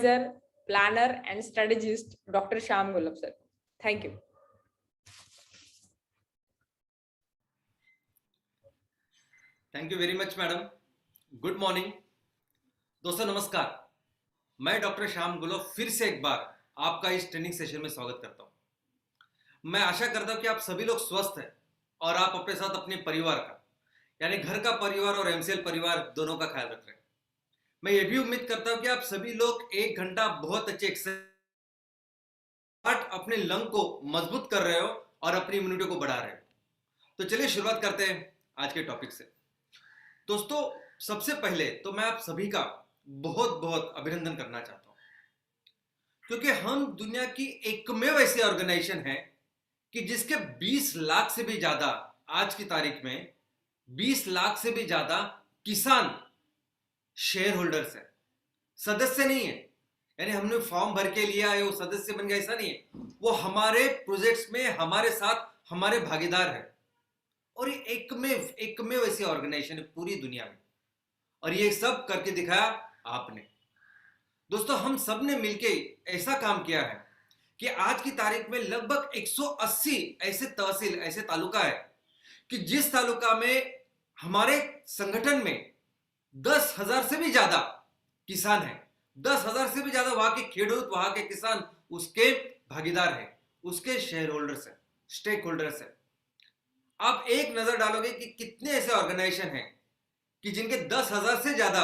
advisor, planner, and strategist, Dr. Shyam Gulab sir. Thank you. Thank you very much madam. Good morning दोस्तों, नमस्कार. मैं doctor Shyam गुलाब फिर से एक बार आपका इस ट्रेनिंग सेशन में स्वागत करता हूं. मैं आशा करता हूं कि आप सभी लोग स्वस्थ हैं और आप अपने साथ अपने परिवार का, यानी घर का परिवार और एमसीएल परिवार दोनों का ख्याल रख रहे हैं. मैं ये भी उम्मीद करता हूं कि आप सभी लोग 1 घंटा बहुत अच्छे एक्सरसाइज अपने लंग को मजबूत कर रहे हो और अपनी इम्यूनिटी को बढ़ा रहे हो. तो चलिए शुरुआत करते हैं आज के टॉपिक से. दोस्तों, सबसे पहले तो मैं आप सभी का बहुत बहुत अभिनंदन करना चाहता हूं, क्योंकि हम दुनिया की एकमेव ऐसी ऑर्गेनाइजेशन है कि जिसके 20 लाख से भी ज्यादा, आज की तारीख में 20 लाख से भी ज्यादा किसान शेयर होल्डर्स है, सदस्य नहीं है. यानी हमने फॉर्म भर के लिया है वो सदस्य बन गया, ऐसा नहीं है. वो हमारे प्रोजेक्ट्स में हमारे साथ हमारे भागीदार है. और ये एकमेव ऐसी ऑर्गेनाइजेशन है पूरी दुनिया में, और ये सब करके दिखाया आपने. दोस्तों, हम सब ने मिलके ऐसा काम किया है कि आज की तारीख में लगभग 180 ऐसे तहसील, ऐसे तालुका है कि जिस तालुका में हमारे संगठन में 10,000 से भी ज्यादा किसान है. 10,000 से भी ज्यादा वहां के खेडूत, वहां के किसान उसके भागीदार है, उसके शेयर होल्डर्स है, स्टेक होल्डर्स है. आप एक नजर डालोगे कि कितने ऐसे ऑर्गेनाइजेशन हैं कि जिनके 10,000 से ज्यादा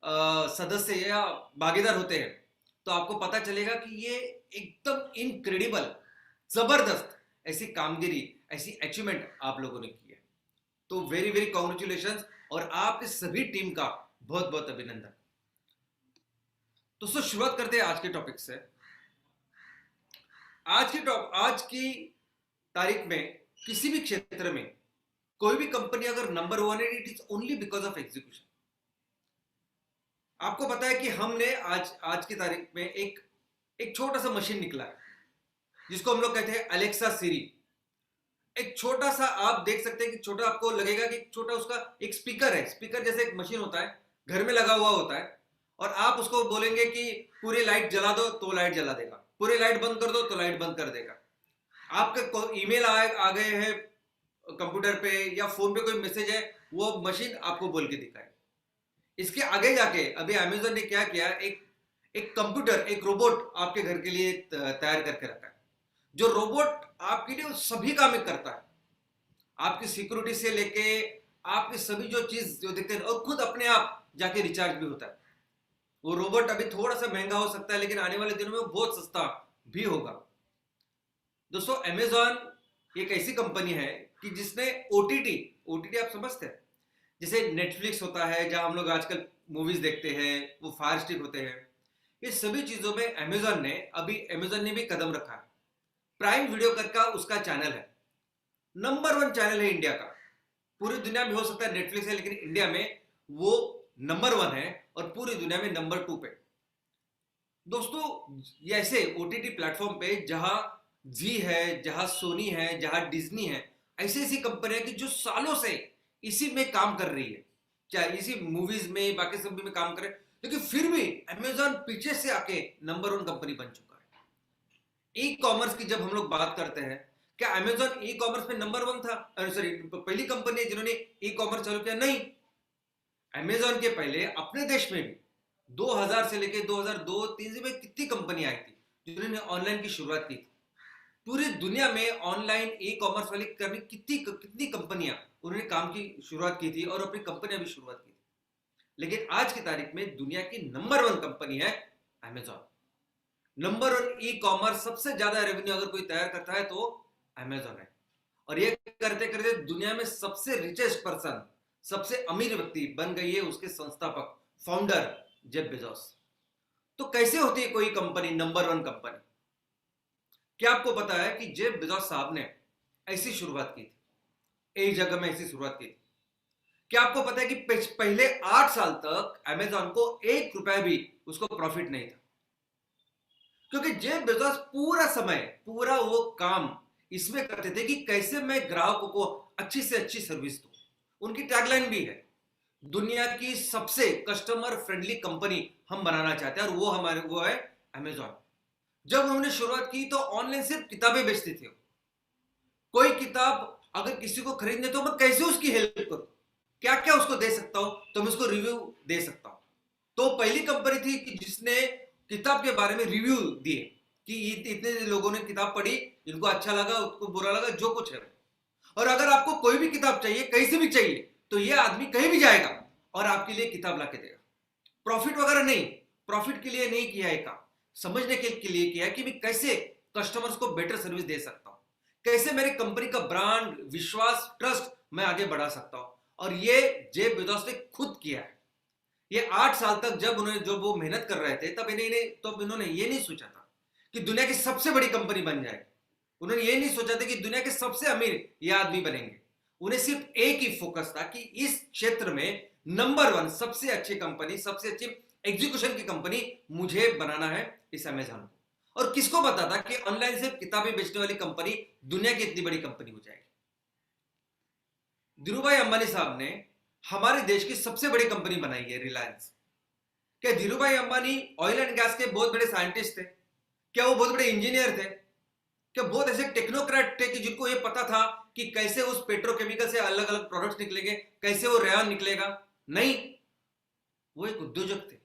सदस्य या भागीदार होते हैं, तो आपको पता चलेगा कि ये एकदम इनक्रेडिबल, जबरदस्त ऐसी कामगिरी, ऐसी अचीवमेंट आप लोगों ने की है. तो वेरी वेरी कॉन्ग्रेचुलेशंस और आपके सभी टीम का बहुत बहुत अभिनंदन. दोस्तों, शुरुआत करते हैं आज के टॉपिक से. आज की तारीख में किसी भी क्षेत्र में कोई भी कंपनी अगर नंबर 1 है, it is only because of execution. आपको पता है कि हमने आज की तारीख में एक छोटा सा मशीन निकला है जिसको हम लोग कहते हैं अलेक्सा सीरी. एक छोटा सा, आप देख सकते हैं कि छोटा, आपको लगेगा कि छोटा उसका एक स्पीकर है. स्पीकर जैसे एक मशीन होता है, घर में लगा हुआ होता है, और आप उसको बोलेंगे कि पूरी लाइट जला दो तो लाइट जला देगा, पूरी लाइट बंद कर दो तो लाइट बंद कर देगा. आपके ईमेल आ गए हैं कंप्यूटर पे या फोन पे, कोई मैसेज है, वो मशीन आपको बोल के दिखाए. इसके आगे जाके अभी अमेज़न ने क्या किया, एक कंप्यूटर, एक रोबोट आपके घर के लिए तैयार करके रखा है. जो रोबोट आपके लिए सभी काम करता है, आपकी सिक्योरिटी से लेके आपकी सभी जो चीज जो देखते हैं, और खुद अपने आप जाके रिचार्ज भी होता है. वो रोबोट अभी थोड़ा सा महंगा हो सकता है, लेकिन आने वाले दिनों में बहुत सस्ता भी होगा. दोस्तों, अमेज़न एक ऐसी कंपनी है कि जिसने ओटीटी आप समझते हैं, जैसे नेटफ्लिक्स होता है जहां हम लोग आजकल मूवीज देखते हैं, वो फायर स्टिक होते हैं, ये सभी चीजों में अमेज़न ने भी कदम रखा है. प्राइम वीडियो का उसका चैनल है, नंबर 1 चैनल है इंडिया का. पूरी दुनिया में हो सकता है नेटफ्लिक्स है, लेकिन इंडिया में वो नंबर 1 है और पूरी दुनिया में नंबर 2 पे. दोस्तों, ऐसे ओटीटी प्लेटफॉर्म पे जहां जी है, जहां सोनी है, जहां डिज्नी है, ऐसी कंपनियां कि जो सालों से इसी में काम कर रही है, चाहे इसी मूवीज में, बाकी सभी में काम करे, लेकिन फिर भी अमेज़न पीछे से आके नंबर 1 कंपनी बन चुका है. ई कॉमर्स की जब हम लोग बात करते हैं, क्या अमेज़न ई कॉमर्स में नंबर 1 था? सॉरी, पहली कंपनी है जिन्होंने ई कॉमर्स चालू किया? नहीं. अमेज़न के पहले अपने देश में भी 2000 से लेकर 2002-3 में कितनी कंपनी आई थी जिन्होंने ऑनलाइन की शुरुआत की थी. पूरी दुनिया में ऑनलाइन ई कॉमर्स वाली कितनी कंपनियां उन्होंने काम की शुरुआत की थी और अपनी कंपनियां भी शुरुआत की थी. लेकिन आज की तारीख में दुनिया की नंबर 1 कंपनी है अमेज़न. नंबर 1 ई कॉमर्स, सबसे ज्यादा रेवेन्यू अगर कोई तैयार करता है तो अमेज़न है. और ये करते करते दुनिया में सबसे रिचेस्ट पर्सन, सबसे अमीर व्यक्ति बन गई है उसके संस्थापक, फाउंडर जेफ बेजोस. तो कैसे होती है कोई कंपनी नंबर 1 कंपनी? क्या आपको पता है कि जेफ बेजोस साहब ने ऐसी शुरुआत की थी, एक जगह में ऐसी शुरुआत की थी. क्या आपको पता है कि पहले 8 साल तक अमेज़न को 1 रुपया भी उसको प्रॉफिट नहीं था, क्योंकि जेफ बेजोस पूरा समय, पूरा वो काम इसमें करते थे कि कैसे मैं ग्राहकों को अच्छी से अच्छी सर्विस दूं. उनकी टैगलाइन भी है, दुनिया की सबसे कस्टमर फ्रेंडली कंपनी हम बनाना चाहते हैं, और वो है अमेजॉन। जब हमने शुरुआत की तो ऑनलाइन सिर्फ किताबें बेचती थी। कोई किताब अगर किसी को खरीदने तो मैं कैसे उसकी हेल्प करूं, क्या क्या उसको दे सकता हूं, तो मैं उसको रिव्यू दे सकता हूं। तो पहली कंपनी थी कि जिसने किताब के बारे में रिव्यू दिए कि इतने लोगों ने किताब पढ़ी, इनको अच्छा लगा, उसको बुरा लगा, जो कुछ है। और अगर आपको कोई भी किताब चाहिए, कहीं से भी चाहिए, तो ये आदमी कहीं भी जाएगा और आपके लिए किताब ला के देगा। प्रॉफिट वगैरह नहीं, प्रॉफिट के लिए नहीं किया है काम, समझने के लिए किया है कि मैं कैसे कस्टमर्स को बेटर सर्विस दे सकता हूं, कैसे मेरी कंपनी का ब्रांड, विश्वास, ट्रस्ट मैं आगे बढ़ा सकता हूं। और ये जेफ बेजोस ने खुद किया है। ये 8 साल तक जब वो मेहनत कर रहे थे, तब इन्होंने ये नहीं सोचा था कि दुनिया की सबसे बड़ी कंपनी बन जाएगी। उन्होंने ये नहीं सोचा था कि दुनिया के सबसे अमीर ये आदमी बनेंगे। उन्हें सिर्फ एक ही फोकस था कि इस क्षेत्र में नंबर 1 सबसे अच्छी कंपनी, सबसे अच्छी एग्जीक्यूशन की कंपनी मुझे बनाना है, इस अमेजॉन को। और किसको पता था कि ऑनलाइन सिर्फ किताबें बेचने वाली कंपनी दुनिया की इतनी बड़ी कंपनी हो जाएगी। धीरूभाई अंबानी साहब ने हमारे देश की सबसे बड़ी कंपनी बनाई है, रिलायंस। क्या Dhirubhai Ambani oil and gas के बहुत बड़े साइंटिस्ट थे? क्या वो बहुत बड़े इंजीनियर थे? क्या बहुत ऐसे टेक्नोक्रेट थे कि जिनको ये पता था कि कैसे उस पेट्रोकेमिकल से अलग अलग प्रोडक्ट्स निकलेंगे, कैसे वो रेयन निकलेगा? नहीं, वो एक उद्योजक थे।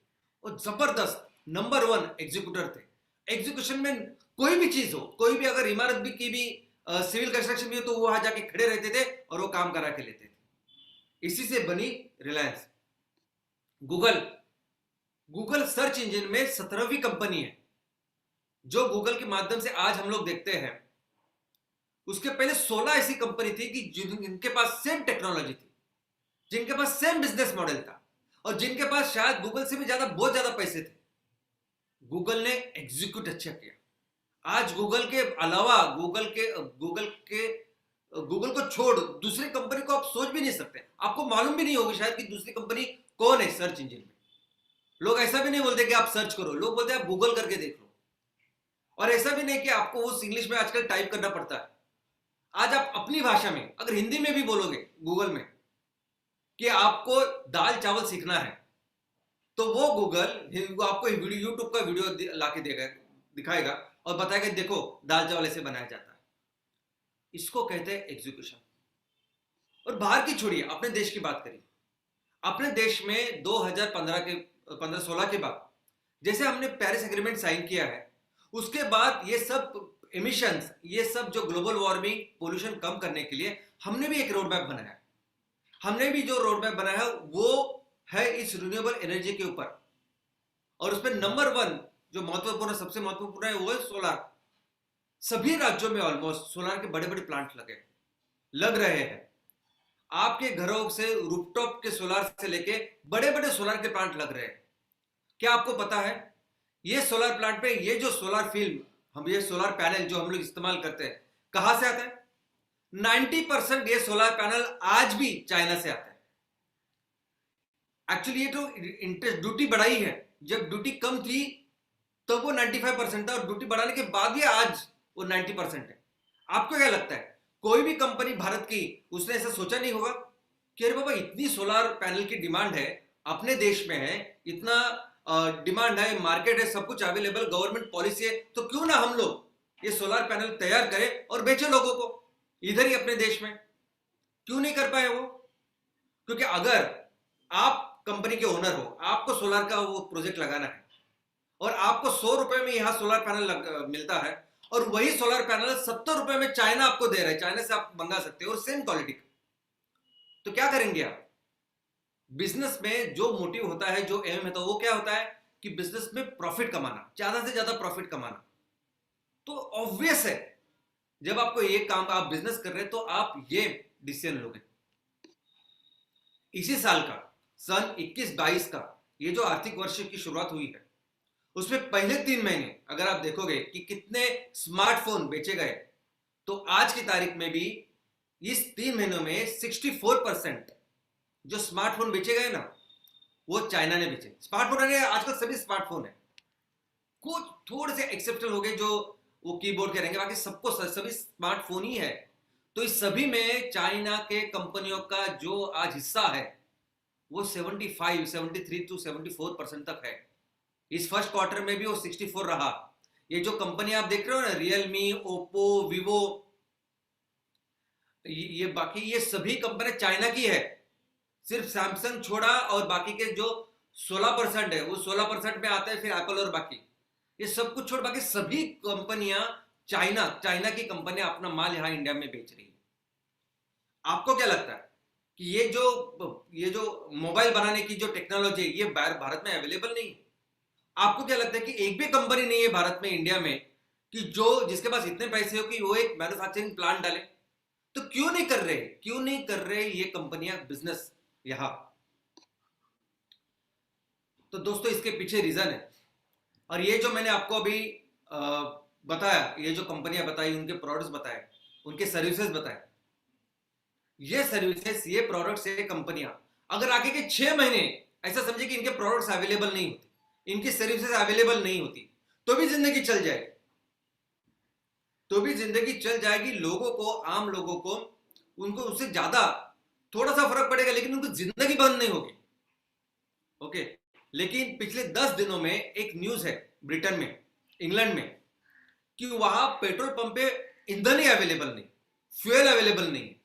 वो जबरदस्त नंबर 1 एग्जीक्यूटर थे। एग्जीक्यूशन में कोई भी चीज हो, कोई भी अगर इमारत भी की भी सिविल कंस्ट्रक्शन भी हो, तो वो वहां जाके खड़े रहते थे और वो काम करा के लेते थे। इसी से बनी Reliance. Google, Google search engine में 17वीं कंपनी है जो गूगल के माध्यम से आज हम लोग देखते हैं। उसके पहले 16 ऐसी कंपनी थी कि जिनके पास सेम टेक्नोलॉजी थी, जिनके पास सेम बिजनेस मॉडल था, और जिनके पास शायद गूगल से भी बहुत ज्यादा पैसे थे। गूगल ने एग्जीक्यूट अच्छा किया। आज गूगल के अलावा, गूगल को छोड़ दूसरी कंपनी को आप सोच भी नहीं सकते। आपको मालूम भी नहीं होगी शायद कि दूसरी कंपनी कौन है सर्च इंजन में। लोग ऐसा भी नहीं बोलते कि आप सर्च करो, लोग बोलते हैं आप गूगल करके देख लो। और ऐसा भी नहीं कि आपको उस इंग्लिश में आजकल टाइप करना पड़ता है। आज आप अपनी भाषा में अगर हिंदी में भी बोलोगे गूगल में कि आपको दाल चावल सीखना है, तो वो गूगल आपको यूट्यूब का वीडियो लाके देगा, दिखाएगा और बताएगा देखो दाल चावल ऐसे बनाया जाता है। इसको कहते हैं एग्जीक्यूशन। और बाहर की छोड़िए, अपने देश की बात करिए। अपने देश में 2015-16 के बाद जैसे हमने पेरिस एग्रीमेंट साइन किया है, उसके बाद ये सब एमिशंस, ये सब जो ग्लोबल वार्मिंग, पोल्यूशन कम करने के लिए हमने भी एक रोड मैप बनाया। हमने भी जो रोड मैप बनाया है वो है इस रिन्यूएबल एनर्जी के ऊपर। और उसमें नंबर 1 जो महत्वपूर्ण, सबसे महत्वपूर्ण है, वो है सोलार। सभी राज्यों में ऑलमोस्ट सोलार के बड़े बड़े प्लांट लग रहे हैं। आपके घरों से रूफटॉप के सोलार से लेके बड़े बड़े सोलार के प्लांट लग रहे हैं। क्या आपको पता है ये सोलार प्लांट पे ये जो सोलार फिल्म, हम ये सोलार पैनल जो हम लोग इस्तेमाल करते हैं, कहां से आता है? 90% ये सोलार पैनल आज भी चाइना से आता है। एक्चुअली ये तो इंटरेस्ट ड्यूटी बढ़ाई है। जब ड्यूटी कम थी तब वो 95% था, और ड्यूटी बढ़ाने के बाद ये आज वो 90% है। आपको क्या लगता है कोई भी कंपनी भारत की, उसने ऐसा सोचा नहीं होगा कि अरे बाबा इतनी सोलार पैनल की डिमांड है, अपने देश में है, इतना डिमांड है, मार्केट है, सब कुछ अवेलेबल, गवर्नमेंट पॉलिसी है, तो क्यों ना हम लोग ये सोलार पैनल तैयार करें और बेचे लोगों को इधर ही अपने देश में। क्यों नहीं कर पाए वो? क्योंकि अगर आप कंपनी के ओनर हो, आपको सोलार का वो प्रोजेक्ट लगाना है और आपको 100 रुपए में यहां सोलार पैनल मिलता है, और वही सोलार पैनल 70 रुपए में चाइना आपको दे रहा है, चाइना से आप मंगा सकते हो और सेम क्वालिटी, तो क्या करेंगे आप? बिजनेस में जो मोटिव होता है, जो एम होता है, वो क्या होता है कि बिजनेस में प्रॉफिट कमाना, ज्यादा से ज्यादा प्रॉफिट कमाना। तो ऑब्वियस है जब आपको ये काम, आप बिजनेस कर रहे हैं, तो आप ये डिसीजन लोगे। इसी साल का सन 21-22 का ये जो आर्थिक वर्ष की शुरुआत हुई है, उसमें पहले 3 महीने अगर आप देखोगे कि कितने स्मार्टफोन बेचे गए, तो आज की तारीख में भी इस 3 महीनों में 64% जो स्मार्टफोन बेचे गए ना, वो चाइना ने बेचे। स्मार्टफोन है, आजकल सभी स्मार्टफोन है, कुछ थोड़े से एक्सेप्शनल हो गए जो वो कीबोर्ड के रहेंगे, बाकी सबको सभी स्मार्टफोन ही है। तो इस सभी में चाइना के कंपनियों का जो आज हिस्सा है वो 75, 73 to 74% तक है। इस फर्स्ट क्वार्टर में भी वो 64 रहा। ये जो कंपनी आप देख रहे हो ना, रियलमी, ओप्पो, विवो, ये बाकी ये सभी कंपनी चाइना की है। सिर्फ सैमसंग छोड़ा और बाकी के जो 16% है वो 16% में आते हैं, फिर एप्पल और बाकी ये सब कुछ छोड़ बाकी सभी कंपनियां चाइना की कंपनियां अपना माल यहां इंडिया में बेच रही है। आपको क्या लगता है कि ये जो मोबाइल बनाने की जो टेक्नोलॉजी है ये भारत में अवेलेबल नहीं है? आपको क्या लगता है कि एक भी कंपनी नहीं है भारत में, इंडिया में, कि जिसके पास इतने पैसे हो कि वो एक मैन्युफैक्चरिंग प्लांट डाले? तो क्यों नहीं कर रहे ये कंपनियां बिजनेस यहां? तो दोस्तों इसके पीछे रीजन है। और ये जो मैंने आपको अभी बताया, ये जो कंपनियां बताई, उनके प्रोडक्ट्स बताए, उनके सर्विसेज बताए, ये सर्विसेज, ये प्रोडक्ट्स, ये कंपनियां अगर आगे के 6 महीने ऐसा समझे कि इनके प्रोडक्ट्स अवेलेबल नहीं होती, इनकी सर्विसेज अवेलेबल नहीं होती, तो भी जिंदगी चल जाएगी, लोगों को, आम लोगों को, उनको उससे ज्यादा थोड़ा सा फर्क पड़ेगा, लेकिन उनको जिंदगी बंद नहीं होगी। ओके, लेकिन पिछले 10 दिनों में एक न्यूज है ब्रिटेन में, इंग्लैंड में, कि वहां पेट्रोल पंप पे ईंधन ही अवेलेबल नहीं, फ्यूल अवेलेबल नहीं,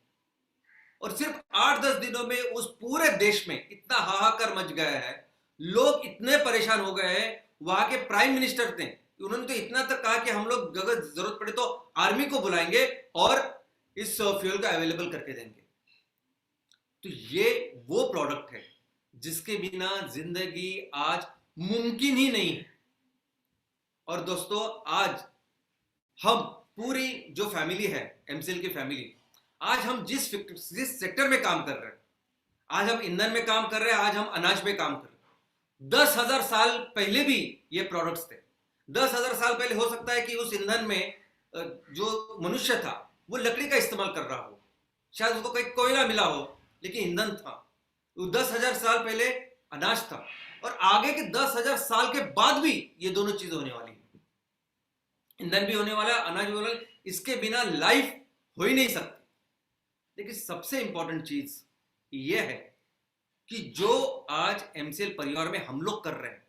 और सिर्फ 8-10 दिनों में उस पूरे देश में इतना हाहाकार मच गया है, लोग इतने परेशान हो गए हैं। वहां के प्राइम मिनिस्टर थे, उन्होंने तो इतना तक कहा कि हम लोग अगर जरूरत पड़े तो आर्मी को बुलाएंगे और इस फ्यूल का अवेलेबल करके देंगे। तो ये वो प्रोडक्ट है जिसके बिना जिंदगी आज मुमकिन ही नहीं है। और दोस्तों आज हम पूरी जो फैमिली है, एमसीएल की फैमिली, आज हम जिस सेक्टर में काम कर रहे हैं, आज हम ईंधन में काम कर रहे हैं, आज हम अनाज में काम कर रहे हैं। 10,000 साल पहले भी ये प्रोडक्ट्स थे। 10,000 साल पहले हो सकता है कि उस ईंधन में जो मनुष्य था वो लकड़ी का इस्तेमाल कर रहा हो, शायद उसको कहीं कोयला मिला हो, लेकिन ईंधन था। 10,000 साल पहले अनाज था, और आगे के 10,000 साल के बाद भी ये दोनों चीजें होने वाली है। ईंधन भी होने वाला है, अनाज भी होने वाला है, इसके बिना लाइफ हो ही नहीं सकती। लेकिन सबसे इंपॉर्टेंट चीज यह है कि जो आज एमसीएल परिवार में हम लोग कर रहे हैं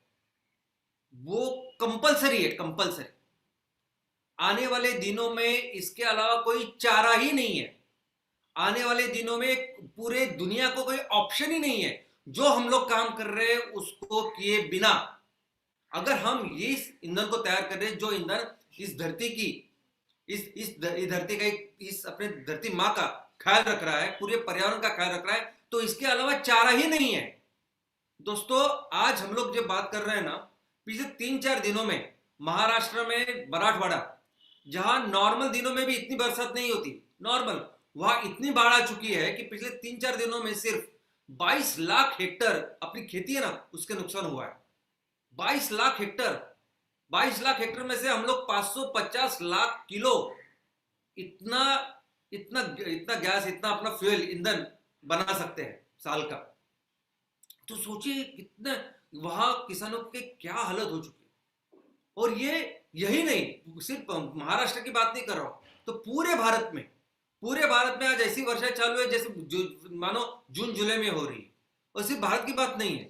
वो कंपलसरी है, कंपलसरी। आने वाले दिनों में इसके अलावा कोई चारा ही नहीं है। आने वाले दिनों में पूरे दुनिया को कोई ऑप्शन ही नहीं है। जो हम लोग काम कर रहे हैं उसको किए बिना, अगर हम ये ईंधन को तैयार कर रहे हैं, जो ईंधन इस धरती की, इस धरती का, इस अपने धरती माँ का ख्याल रख रहा है, पूरे पर्यावरण का ख्याल रख रहा है, तो इसके अलावा चारा ही नहीं है। दोस्तों आज हम लोग जब बात कर रहे हैं ना, पिछले 3-4 दिनों में महाराष्ट्र में मराठवाड़ा, जहां नॉर्मल दिनों में भी इतनी बरसात नहीं होती, नॉर्मल, वहां इतनी बाढ़ आ चुकी है कि पिछले 3-4 दिनों में सिर्फ 22 लाख हेक्टर अपनी खेती है ना, उसके नुकसान हुआ है। 22 लाख हेक्टर, 22 लाख हेक्टर में से हम लोग 550 लाख किलो इतना इतना इतना गैस, इतना अपना फ्यूल, ईंधन बना सकते हैं साल का। तो सोचिए कितने वहां किसानों के क्या हालत हो चुकी है। और ये यही नहीं, सिर्फ महाराष्ट्र की बात नहीं कर रहा हूं, तो पूरे भारत में आज ऐसी वर्षा चालू है जैसे मानो जून जुलाई में हो रही है। और सिर्फ भारत की बात नहीं है,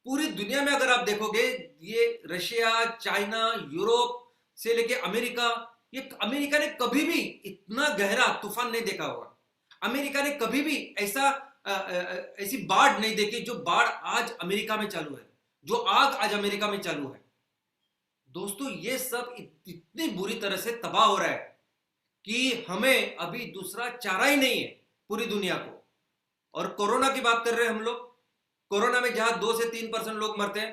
पूरी दुनिया में अगर आप देखोगे, ये रशिया, चाइना, यूरोप से लेके अमेरिका, ये अमेरिका ने कभी भी इतना गहरा तूफान नहीं देखा होगा। अमेरिका ने कभी भी ऐसी बाढ़ नहीं देखी जो बाढ़ आज अमेरिका में चालू है, जो आग आज अमेरिका में चालू है। दोस्तों ये सब इतनी बुरी तरह से तबाह हो रहा है कि हमें अभी दूसरा चारा ही नहीं है पूरी दुनिया को। और कोरोना की बात कर रहे हैं हम लोग, कोरोना में जहां 2 से 3% लोग मरते हैं,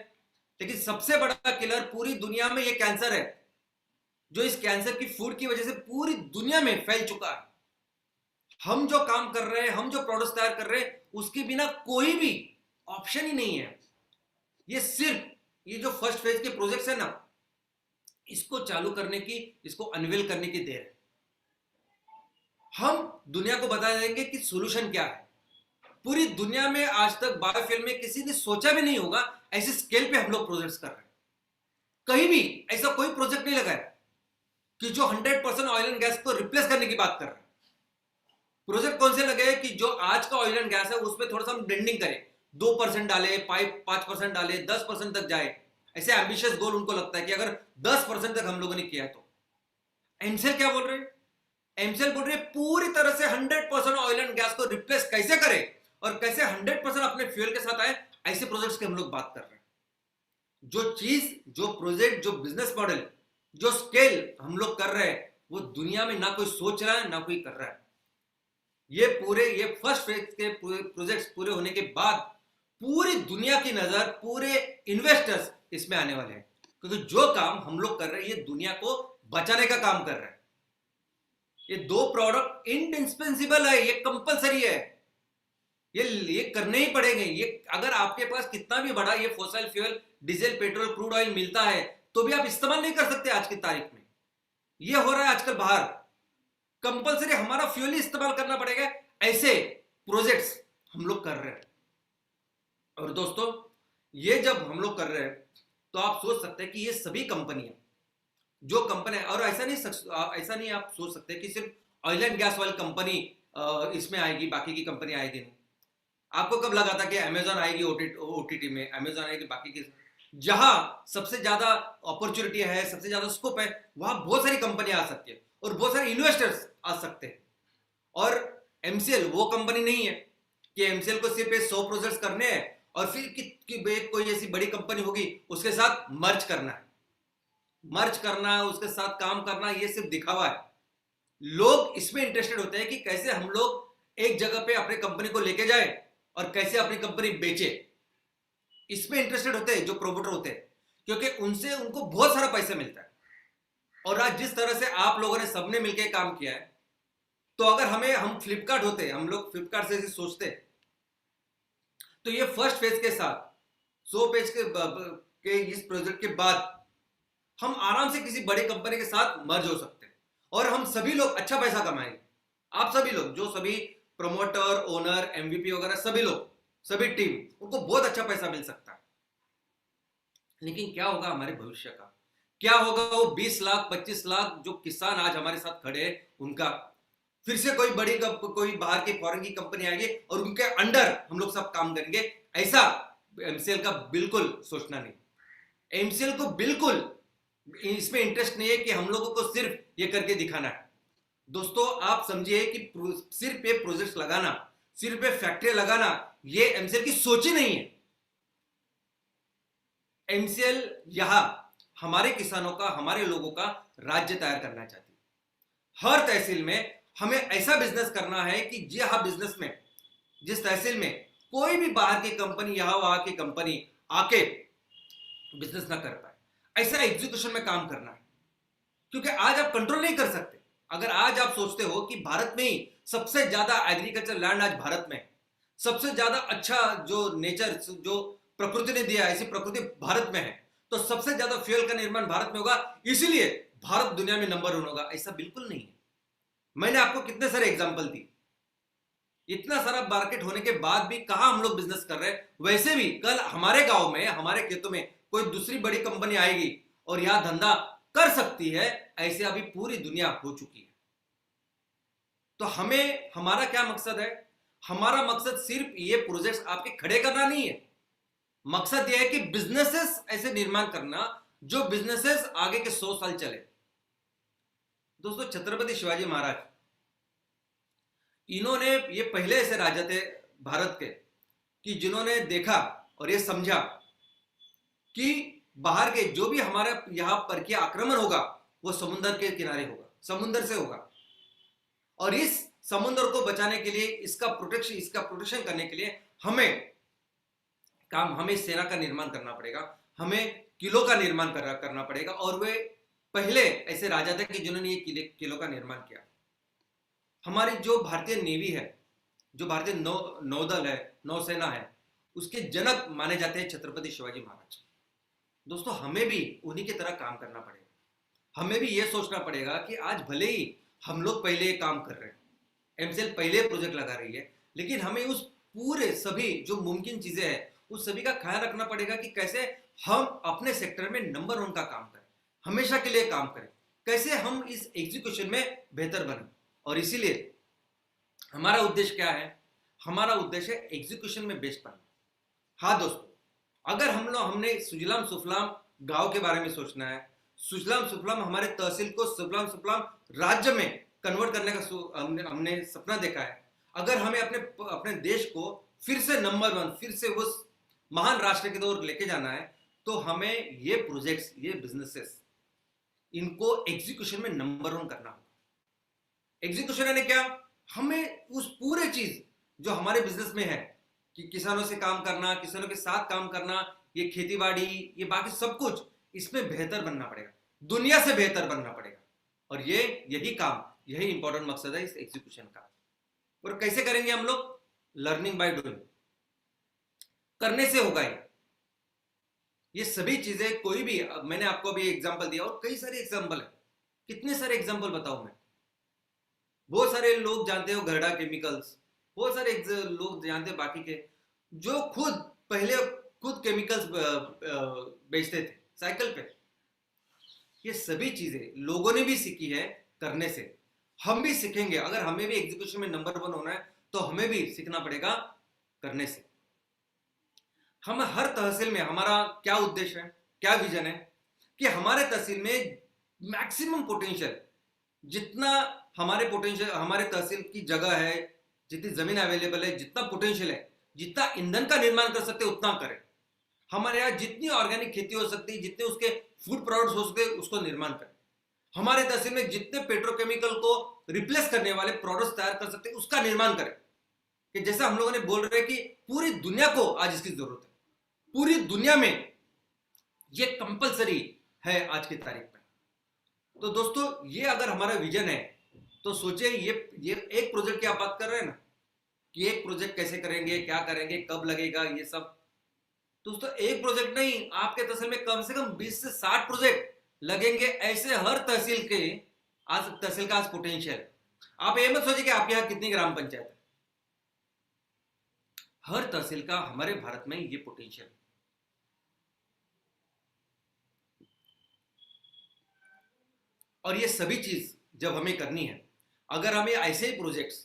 लेकिन सबसे बड़ा किलर पूरी दुनिया में ये कैंसर है, जो इस कैंसर की फूड की वजह से पूरी दुनिया में फैल चुका है। हम जो काम कर रहे हैं, हम जो प्रोडक्ट्स तैयार कर रहे हैं, उसके बिना कोई भी ऑप्शन ही नहीं है। ये सिर्फ ये जो फर्स्ट फेज के प्रोजेक्ट्स है ना, इसको चालू करने की, इसको अनवील करने की देर है। हम दुनिया को बता देंगे कि सॉल्यूशन क्या है। पूरी दुनिया में आज तक बायोफ्यूल में किसी ने सोचा भी नहीं होगा, ऐसे स्केल पे हम लोग प्रोजेक्ट्स कर रहे हैं। कहीं भी ऐसा कोई प्रोजेक्ट नहीं लगा है कि जो 100% ऑयल एंड गैस को रिप्लेस करने की बात कर रहे हैं। प्रोजेक्ट कौन से लगे हैं कि जो आज का ऑयल एंड गैस है उसमें थोड़ा सा हम ब्लेंडिंग करें, 2% डाले, 5% डाले, 10% तक जाए, ऐसे एम्बिशियस गोल उनको लगता है कि अगर 10% तक हम लोगों ने किया तो। एमसीएल क्या बोल रहे हैं? एमसीएल बोल रहे हैं पूरी तरह से 100% ऑयल एंड गैस को रिप्लेस कैसे करें और कैसे 100% अपने फ्यूल के साथ आए, ऐसे प्रोजेक्ट्स की हम लोग बात कर रहे हैं। जो चीज, जो प्रोजेक्ट, जो बिजनेस मॉडल, जो स्केल हम लोग कर रहे हैं, वो दुनिया में ना कोई सोच रहा है ना कोई कर रहा है। ये फर्स्ट फेज के प्रोजेक्ट्स पूरे होने के बाद पूरी दुनिया की नजर, पूरे इन्वेस्टर्स इसमें आने वाले हैं, क्योंकि जो काम हम लोग कर रहे हैं ये दुनिया को बचाने का काम कर रहे हैं। ये दो प्रोडक्ट इंडिस्पेंसिबल है, ये कंपलसरी है, ये करने ही पड़ेंगे। ये अगर आपके पास कितना भी बड़ा ये fossil fuel, diesel, petrol, crude oil मिलता है तो भी आप इस्तेमाल नहीं कर सकते आज की तारीख में। ये हो रहा है आजकल बाहर, कंपलसरी हमारा फ्यूल ही इस्तेमाल करना पड़ेगा। ऐसे प्रोजेक्ट्स हम लोग कर रहे हैं। और दोस्तों, ये जब हम लोग कर रहे हैं तो आप सोच सकते हैं कि ये सभी कंपनियां, जो कंपनी, और ऐसा नहीं आप सोच सकते कि सिर्फ ऑयल एंड गैस वाली कंपनी इसमें आएगी, बाकी की कंपनी आएगी नहीं। आपको कब लगा था कि अमेजॉन आएगी ओटीटी में, अमेजॉन आएगी बाकी की? जहां सबसे ज्यादा अपॉर्चुनिटी है, सबसे ज्यादा स्कोप है, वहां बहुत सारी कंपनियां आ सकती है और बहुत सारे इन्वेस्टर्स आ सकते हैं। और एमसीएल वो कंपनी नहीं है कि एमसीएल को सिर्फ 100 प्रोजेक्ट्स करने हैं और फिर कोई ऐसी बड़ी कंपनी होगी उसके साथ मर्ज करना है, उसके साथ काम करना, ये सिर्फ दिखावा है। लोग इसमें इंटरेस्टेड होते हैं कि कैसे हम लोग एक जगह पे अपनी कंपनी को लेके जाए और कैसे अपनी कंपनी बेचे। इसमें इंटरेस्टेड होते हैं जो प्रोमोटर होते हैं, क्योंकि उनसे उनको बहुत सारा पैसा मिलता है। और आज जिस तरह से आप लोगों ने सबने मिलकर काम किया है, तो अगर हम फ्लिपकार्ट होते, हम लोग फ्लिपकार्ट से सोचते, तो ये फर्स्ट फेज के साथ 100 पेज के इस प्रोजेक्ट के बाद हम आराम से किसी बड़ी कंपनी के साथ मर्ज हो सकते हैं और हम सभी लोग अच्छा पैसा कमाएंगे। आप सभी लोग, जो सभी प्रमोटर, ओनर, एमवीपी वगैरह, सभी लोग, सभी टीम, उनको बहुत अच्छा पैसा मिल सकता है। लेकिन क्या होगा हमारे भविष्य का? क्या होगा वो 20 लाख, 25 लाख जो किसान आज हमारे साथ खड़े हैं उनका? फिर से कोई बाहर की फॉरेन की कंपनी आएगी और उनके अंडर हम लोग सब काम करेंगे, ऐसा एमसीएल का बिल्कुल सोचना नहीं। एमसीएल को बिल्कुल इसमें इंटरेस्ट नहीं है कि हम लोगों को सिर्फ ये करके दिखाना है। दोस्तों, आप समझिए कि सिर्फ ये प्रोजेक्ट्स लगाना, सिर्फ ये फैक्ट्री लगाना, ये एमसीएल की सोच ही नहीं है। एमसीएल यहां हमारे किसानों का, हमारे लोगों का राज्य तैयार करना चाहती है। हर तहसील में हमें ऐसा बिजनेस करना है कि बिजनेस में, जिस तहसील में कोई भी बाहर की कंपनी, वहां की कंपनी आके बिजनेस ना कर पाए, ऐसा एग्जीक्यूशन में काम करना है। क्योंकि आज आप कंट्रोल नहीं कर सकते। अगर आज आप सोचते हो कि भारत में ही सबसे ज्यादा एग्रीकल्चर लैंड आज भारत में, सबसे ज्यादा अच्छा जो नेचर, जो प्रकृति ने दिया, ऐसी प्रकृति भारत में है, तो सबसे ज्यादा फ्यूल का निर्माण भारत में होगा, इसीलिए भारत दुनिया में नंबर 1 होगा, ऐसा बिल्कुल नहीं है। मैंने आपको कितने सारे एग्जांपल दी। इतना सारा मार्केट होने के बाद भी कहां हम लोग बिजनेस कर रहे हैं। वैसे भी कल हमारे गांव में, हमारे खेतों में कोई दूसरी बड़ी कंपनी आएगी और यहां धंधा कर सकती है, ऐसे अभी पूरी दुनिया हो चुकी है। तो हमारा क्या मकसद है? हमारा मकसद सिर्फ ये प्रोजेक्ट्स आपके खड़े करना नहीं है। मकसद यह है कि बिजनेसेस ऐसे निर्माण करना जो बिजनेसेस आगे के 100 साल चले। दोस्तों, छत्रपति शिवाजी महाराज, इन्होंने, ये पहले ऐसे राजा थे भारत के कि जिन्होंने देखा और ये समझा कि बाहर के जो भी हमारे यहां पर किया आक्रमण होगा वो समुद्र के किनारे होगा, समुद्र से होगा। और इस समुद्र को बचाने के लिए, इसका प्रोटेक्शन करने के लिए हमें सेना का निर्माण करना पड़ेगा, हमें किलों का निर्माण करना पड़ेगा। और वे पहले ऐसे राजा थे कि जिन्होंने ये किलों का निर्माण किया। हमारी जो भारतीय नेवी है, जो भारतीय नौदल है, नौसेना है, उसके जनक माने जाते हैं छत्रपति शिवाजी महाराज। दोस्तों, हमें भी उन्हीं की तरह काम करना पड़ेगा। हमें भी ये सोचना पड़ेगा कि आज भले ही हम लोग पहले काम कर रहे हैं, एमसीएल पहले प्रोजेक्ट लगा रही है, लेकिन हमें उस पूरे सभी जो मुमकिन चीजें हैं उस सभी का ख्याल रखना पड़ेगा कि कैसे हम अपने सेक्टर में नंबर 1 का काम करें, हमेशा के लिए काम करें, कैसे हम इस एग्जीक्यूशन में बेहतर बने। और इसीलिए हमारा उद्देश्य क्या है? हमारा उद्देश्य है एग्जीक्यूशन में बेस्ट बनना। हाँ दोस्तों, अगर हमने सुजलाम सुफलाम गांव के बारे में सोचना है, सुजलाम सुफलाम हमारे तहसील को सुफलाम सुफलाम राज्य में कन्वर्ट करने का हमने सपना देखा है, अगर हमें अपने अपने देश को फिर से नंबर 1, फिर से उस महान राष्ट्र की ओर लेके जाना है, तो हमें ये प्रोजेक्ट्स, ये बिजनेसेस, इनको एग्जीक्यूशन में नंबर 1 करना होगा। एग्जीक्यूशन यानी क्या? हमें उस पूरे चीज जो हमारे बिजनेस में है कि किसानों से काम करना, किसानों के साथ काम करना, ये खेती बाड़ी, ये बाकी सब कुछ, इसमें बेहतर बनना पड़ेगा, दुनिया से बेहतर बनना पड़ेगा। और यही काम, यही इंपॉर्टेंट मकसद है इस एग्जीक्यूशन का। और कैसे करेंगे हम लोग? लर्निंग बाय डूइंग, करने से होगा ये सभी चीजें। कोई भी, मैंने आपको अभी एग्जांपल दिया और कई सारे एग्जांपल है, कितने सारे एग्जांपल बताऊं मैं। बहुत सारे लोग जानते हो गरडा केमिकल्स, बहुत सारे लोग जानते हैं बाकी के, जो पहले खुद केमिकल्स बेचते थे साइकिल पे। ये सभी चीजें लोगों ने भी सीखी है करने से, हम भी सीखेंगे। अगर हमें भी एग्जीक्यूशन में नंबर 1 होना है तो हमें भी सीखना पड़ेगा करने से। हम हर तहसील में, हमारा क्या उद्देश्य है, क्या विजन है कि हमारे तहसील में मैक्सिमम पोटेंशियल, जितना हमारे तहसील की जगह है, जितनी जमीन अवेलेबल है, जितना पोटेंशियल है, जितना ईंधन का निर्माण कर सकते उतना करें। हमारे यहाँ जितनी ऑर्गेनिक खेती हो सकती है, जितने उसके फूड प्रोडक्ट्स हो सकते उसको निर्माण करें। हमारे तहसील में जितने पेट्रोकेमिकल को रिप्लेस करने वाले प्रोडक्ट्स तैयार कर सकते उसका निर्माण करें। कि जैसा हम लोगों ने बोल रहे हैं कि पूरी दुनिया को आज इसकी जरूरत है, पूरी दुनिया में ये कंपलसरी है आज की तारीख में। तो दोस्तों, ये अगर हमारा विजन है तो सोचिए, ये एक प्रोजेक्ट की आप बात कर रहे हैं ना, कि एक प्रोजेक्ट कैसे करेंगे, क्या करेंगे, कब लगेगा, ये सब। दोस्तों, एक प्रोजेक्ट नहीं, आपके तहसील में कम से कम 20 से 60 प्रोजेक्ट लगेंगे। ऐसे हर तहसील के, आज तहसील का आज पोटेंशियल, आप ये मत सोचिए कि आप यहाँ कितनी ग्राम पंचायत है, हर तहसील का हमारे भारत में ये पोटेंशियल। और ये सभी चीज जब हमें करनी है, अगर हमें ऐसे ही प्रोजेक्ट्स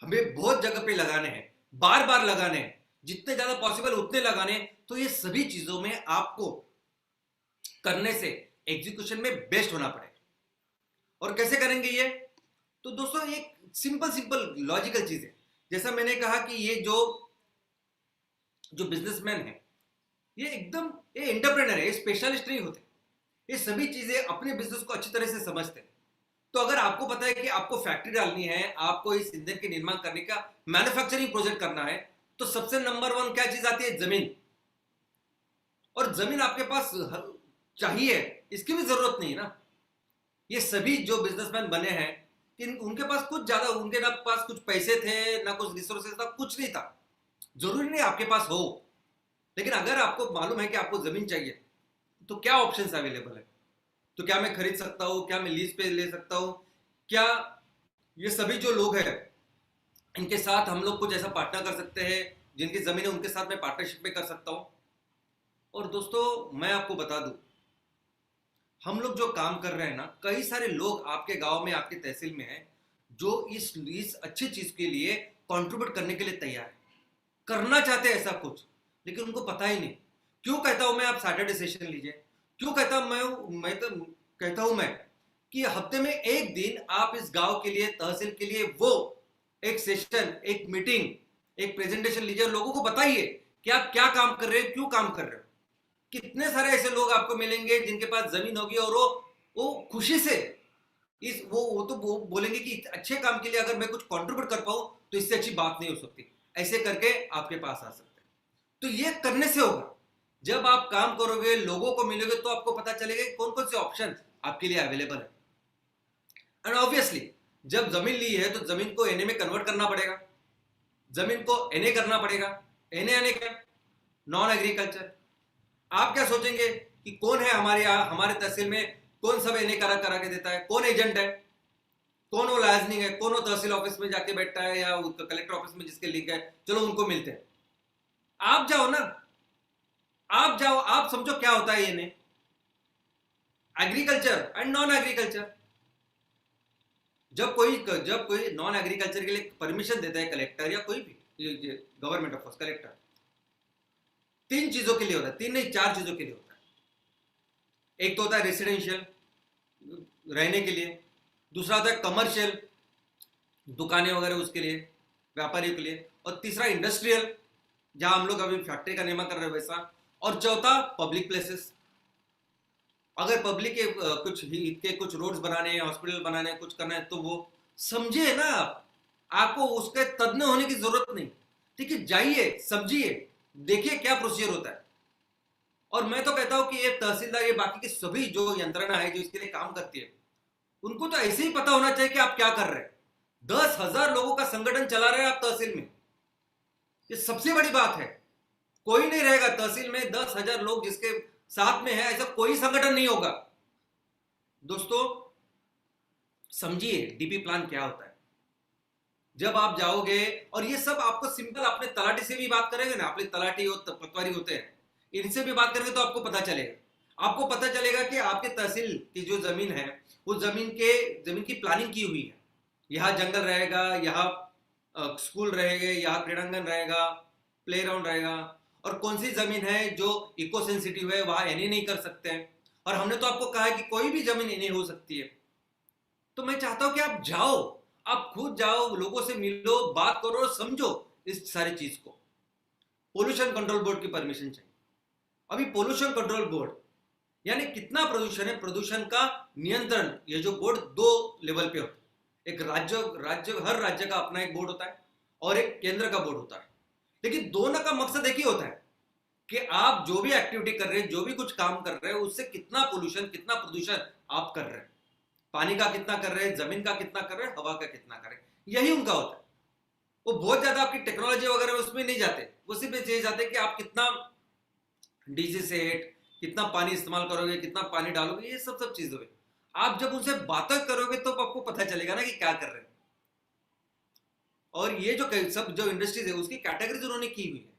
हमें बहुत जगह पे लगाने हैं, बार बार लगाने हैं, जितने ज्यादा पॉसिबल उतने लगाने, तो ये सभी चीजों में आपको करने से एग्जीक्यूशन में बेस्ट होना पड़ेगा। और कैसे करेंगे ये? तो दोस्तों, एक सिंपल लॉजिकल चीज है। जैसा मैंने कहा कि ये जो बिजनेसमैन है, ये एंटरप्रेनर है, ये स्पेशलिस्ट नहीं होते, ये सभी चीजें अपने बिजनेस को अच्छी तरह से समझते हैं। तो अगर आपको पता है कि आपको फैक्ट्री डालनी है, आपको इस ईंधन के निर्माण करने का मैन्युफैक्चरिंग प्रोजेक्ट करना है, तो सबसे नंबर 1 क्या चीज आती है? जमीन। और जमीन आपके पास चाहिए, इसकी भी जरूरत नहीं है ना। ये सभी जो बिजनेसमैन बने हैं, उनके पास उनके ना पास कुछ पैसे थे, ना कुछ रिसोर्सेज था, कुछ नहीं था। जरूरी नहीं आपके पास हो, लेकिन अगर आपको मालूम है कि आपको जमीन चाहिए, तो क्या ऑप्शंस अवेलेबल है? तो क्या मैं खरीद सकता हूं, क्या मैं लीज पे ले सकता हूं, क्या ये सभी जो लोग हैं इनके साथ हम लोग कुछ ऐसा पार्टनर कर सकते हैं, जिनकी जमीन है उनके साथ मैं पार्टनरशिप में कर सकता हूं। और दोस्तों, मैं आपको बता दूं, हम लोग जो काम कर रहे हैं ना, कई सारे लोग आपके गांव में, आपके तहसील में हैं, जो इस अच्छी चीज के लिए कंट्रीब्यूट करने के लिए तैयार है, करना चाहते हैं ऐसा कुछ, लेकिन उनको पता ही नहीं। क्यों कहता हूं मैं आप सैटरडे सेशन लीजिए? क्यों कहता मैं तो कहता हूं मैं कि हफ्ते में एक दिन आप इस गांव के लिए, तहसील के लिए, वो एक सेशन, एक मीटिंग, एक प्रेजेंटेशन लीजिए, लोगों को बताइए कि आप क्या काम कर रहे हो, क्यों काम कर रहे हो। कितने सारे ऐसे लोग आपको मिलेंगे जिनके पास जमीन होगी और वो खुशी से वो बोलेंगे कि अच्छे काम के लिए अगर मैं कुछ कंट्रीब्यूट कर पाऊं तो इससे अच्छी बात नहीं हो सकती। ऐसे करके आपके पास आ सकते हैं। तो ये करने से होगा। जब आप काम करोगे, लोगों को मिलोगे, तो आपको पता चलेगा कौन कौन से ऑप्शन आपके लिए अवेलेबल है। एंड ऑब्वियसली, जब जमीन ली है तो जमीन को एनए में कन्वर्ट करना पड़ेगा, जमीन को एनए करना पड़ेगा। एनए यानी क्या? Non agriculture. आप क्या सोचेंगे कि कौन है हमारे तहसील में, कौन सब एनए करा के देता है, कौन एजेंट है, कौन वो लाइजनिंग है, कौन वो तहसील ऑफिस में जाके बैठता है या कलेक्टर ऑफिस में जिसके लिंक है, चलो उनको मिलते हैं। आप जाओ ना, आप जाओ, आप समझो क्या होता है NA. Agriculture and non agriculture. जब कोई नॉन एग्रीकल्चर के लिए परमिशन देता है कलेक्टर या कोई भी गवर्नमेंट ऑफ कलेक्टर, तीन चीजों के लिए होता है, तीन नहीं चार चीजों के लिए होता है। एक तो होता है रेसिडेंशियल, रहने के लिए। दूसरा होता है कमर्शियल, दुकानें वगैरह उसके लिए, व्यापारियों के लिए। और तीसरा इंडस्ट्रियल, जहां हम लोग अभी फैक्ट्री का निर्माण कर रहे हैं वैसा। और चौथा पब्लिक प्लेसेस। अगर पब्लिक के कुछ हित के कुछ रोड्स बनाने हैं, हॉस्पिटल बनाने हैं, कुछ करना है, तो वो समझिए ना आप, आपको उसके तज्ञ होने की जरूरत नहीं। ठीक है, जाइए, समझिए, देखिए क्या प्रोसीजर होता है। और मैं तो कहता हूं कि ये तहसीलदार, ये बाकी की सभी जो यंत्रणा है जो इसके लिए काम करती है, उनको तो ऐसे ही पता होना चाहिए कि आप क्या कर रहे हैं। 10,000 लोगों का संगठन चला रहे हैं आप तहसील में, ये सबसे बड़ी बात है। कोई नहीं रहेगा तहसील में 10,000 लोग जिसके साथ में है, ऐसा कोई संगठन नहीं होगा। दोस्तों समझिए डीपी प्लान क्या होता है। जब आप जाओगे, और ये सब आपको सिंपल, अपने तलाटी से भी बात करेंगे ना, अपने तलाटी और पटवारी होते हैं, इनसे भी बात करेंगे तो आपको पता चलेगा। आपको पता चलेगा कि आपके तहसील की जो जमीन है, वो जमीन की प्लानिंग की हुई है। यहाँ जंगल रहेगा, यहाँ स्कूल रहेंगे, यहाँ क्रीड़ांगन रहेगा, प्ले ग्राउंड रहेगा। और कौन सी जमीन है जो इको सेंसिटिव है, वहां एनी नहीं कर सकते हैं। और हमने तो आपको कहा है कि कोई भी जमीन एनी हो सकती है। तो मैं चाहता हूं कि आप जाओ, आप खुद जाओ, लोगों से मिलो, बात करो, समझो इस सारी चीज को। पोल्यूशन कंट्रोल बोर्ड की परमिशन चाहिए। अभी पोल्यूशन कंट्रोल बोर्ड यानी कितना प्रदूषण है, प्रदूषण का नियंत्रण, ये जो बोर्ड दो लेवल पे होता है। एक राज्य हर राज्य का अपना एक बोर्ड होता है और एक केंद्र का बोर्ड होता है। लेकिन दोनों का मकसद एक ही होता है कि आप जो भी एक्टिविटी कर रहे हैं, जो भी कुछ काम कर रहे हैं, उससे कितना पोल्यूशन, कितना प्रदूषण आप कर रहे हैं। पानी का कितना कर रहे हैं, जमीन का कितना कर रहे हैं, हवा का कितना कर रहे हैं, यही उनका होता है। वो बहुत ज्यादा आपकी टेक्नोलॉजी वगैरह उसमें नहीं जाते, वो सिर्फ ये जाते कि आप कितना डीजी सेट, कितना पानी इस्तेमाल करोगे, कितना पानी डालोगे, ये सब चीजों में आप जब उनसे बातें करोगे तो आपको पता चलेगा ना कि क्या कर रहे हैं। और ये जो सब जो इंडस्ट्रीज है उसकी कैटेगरीज उन्होंने की हुई है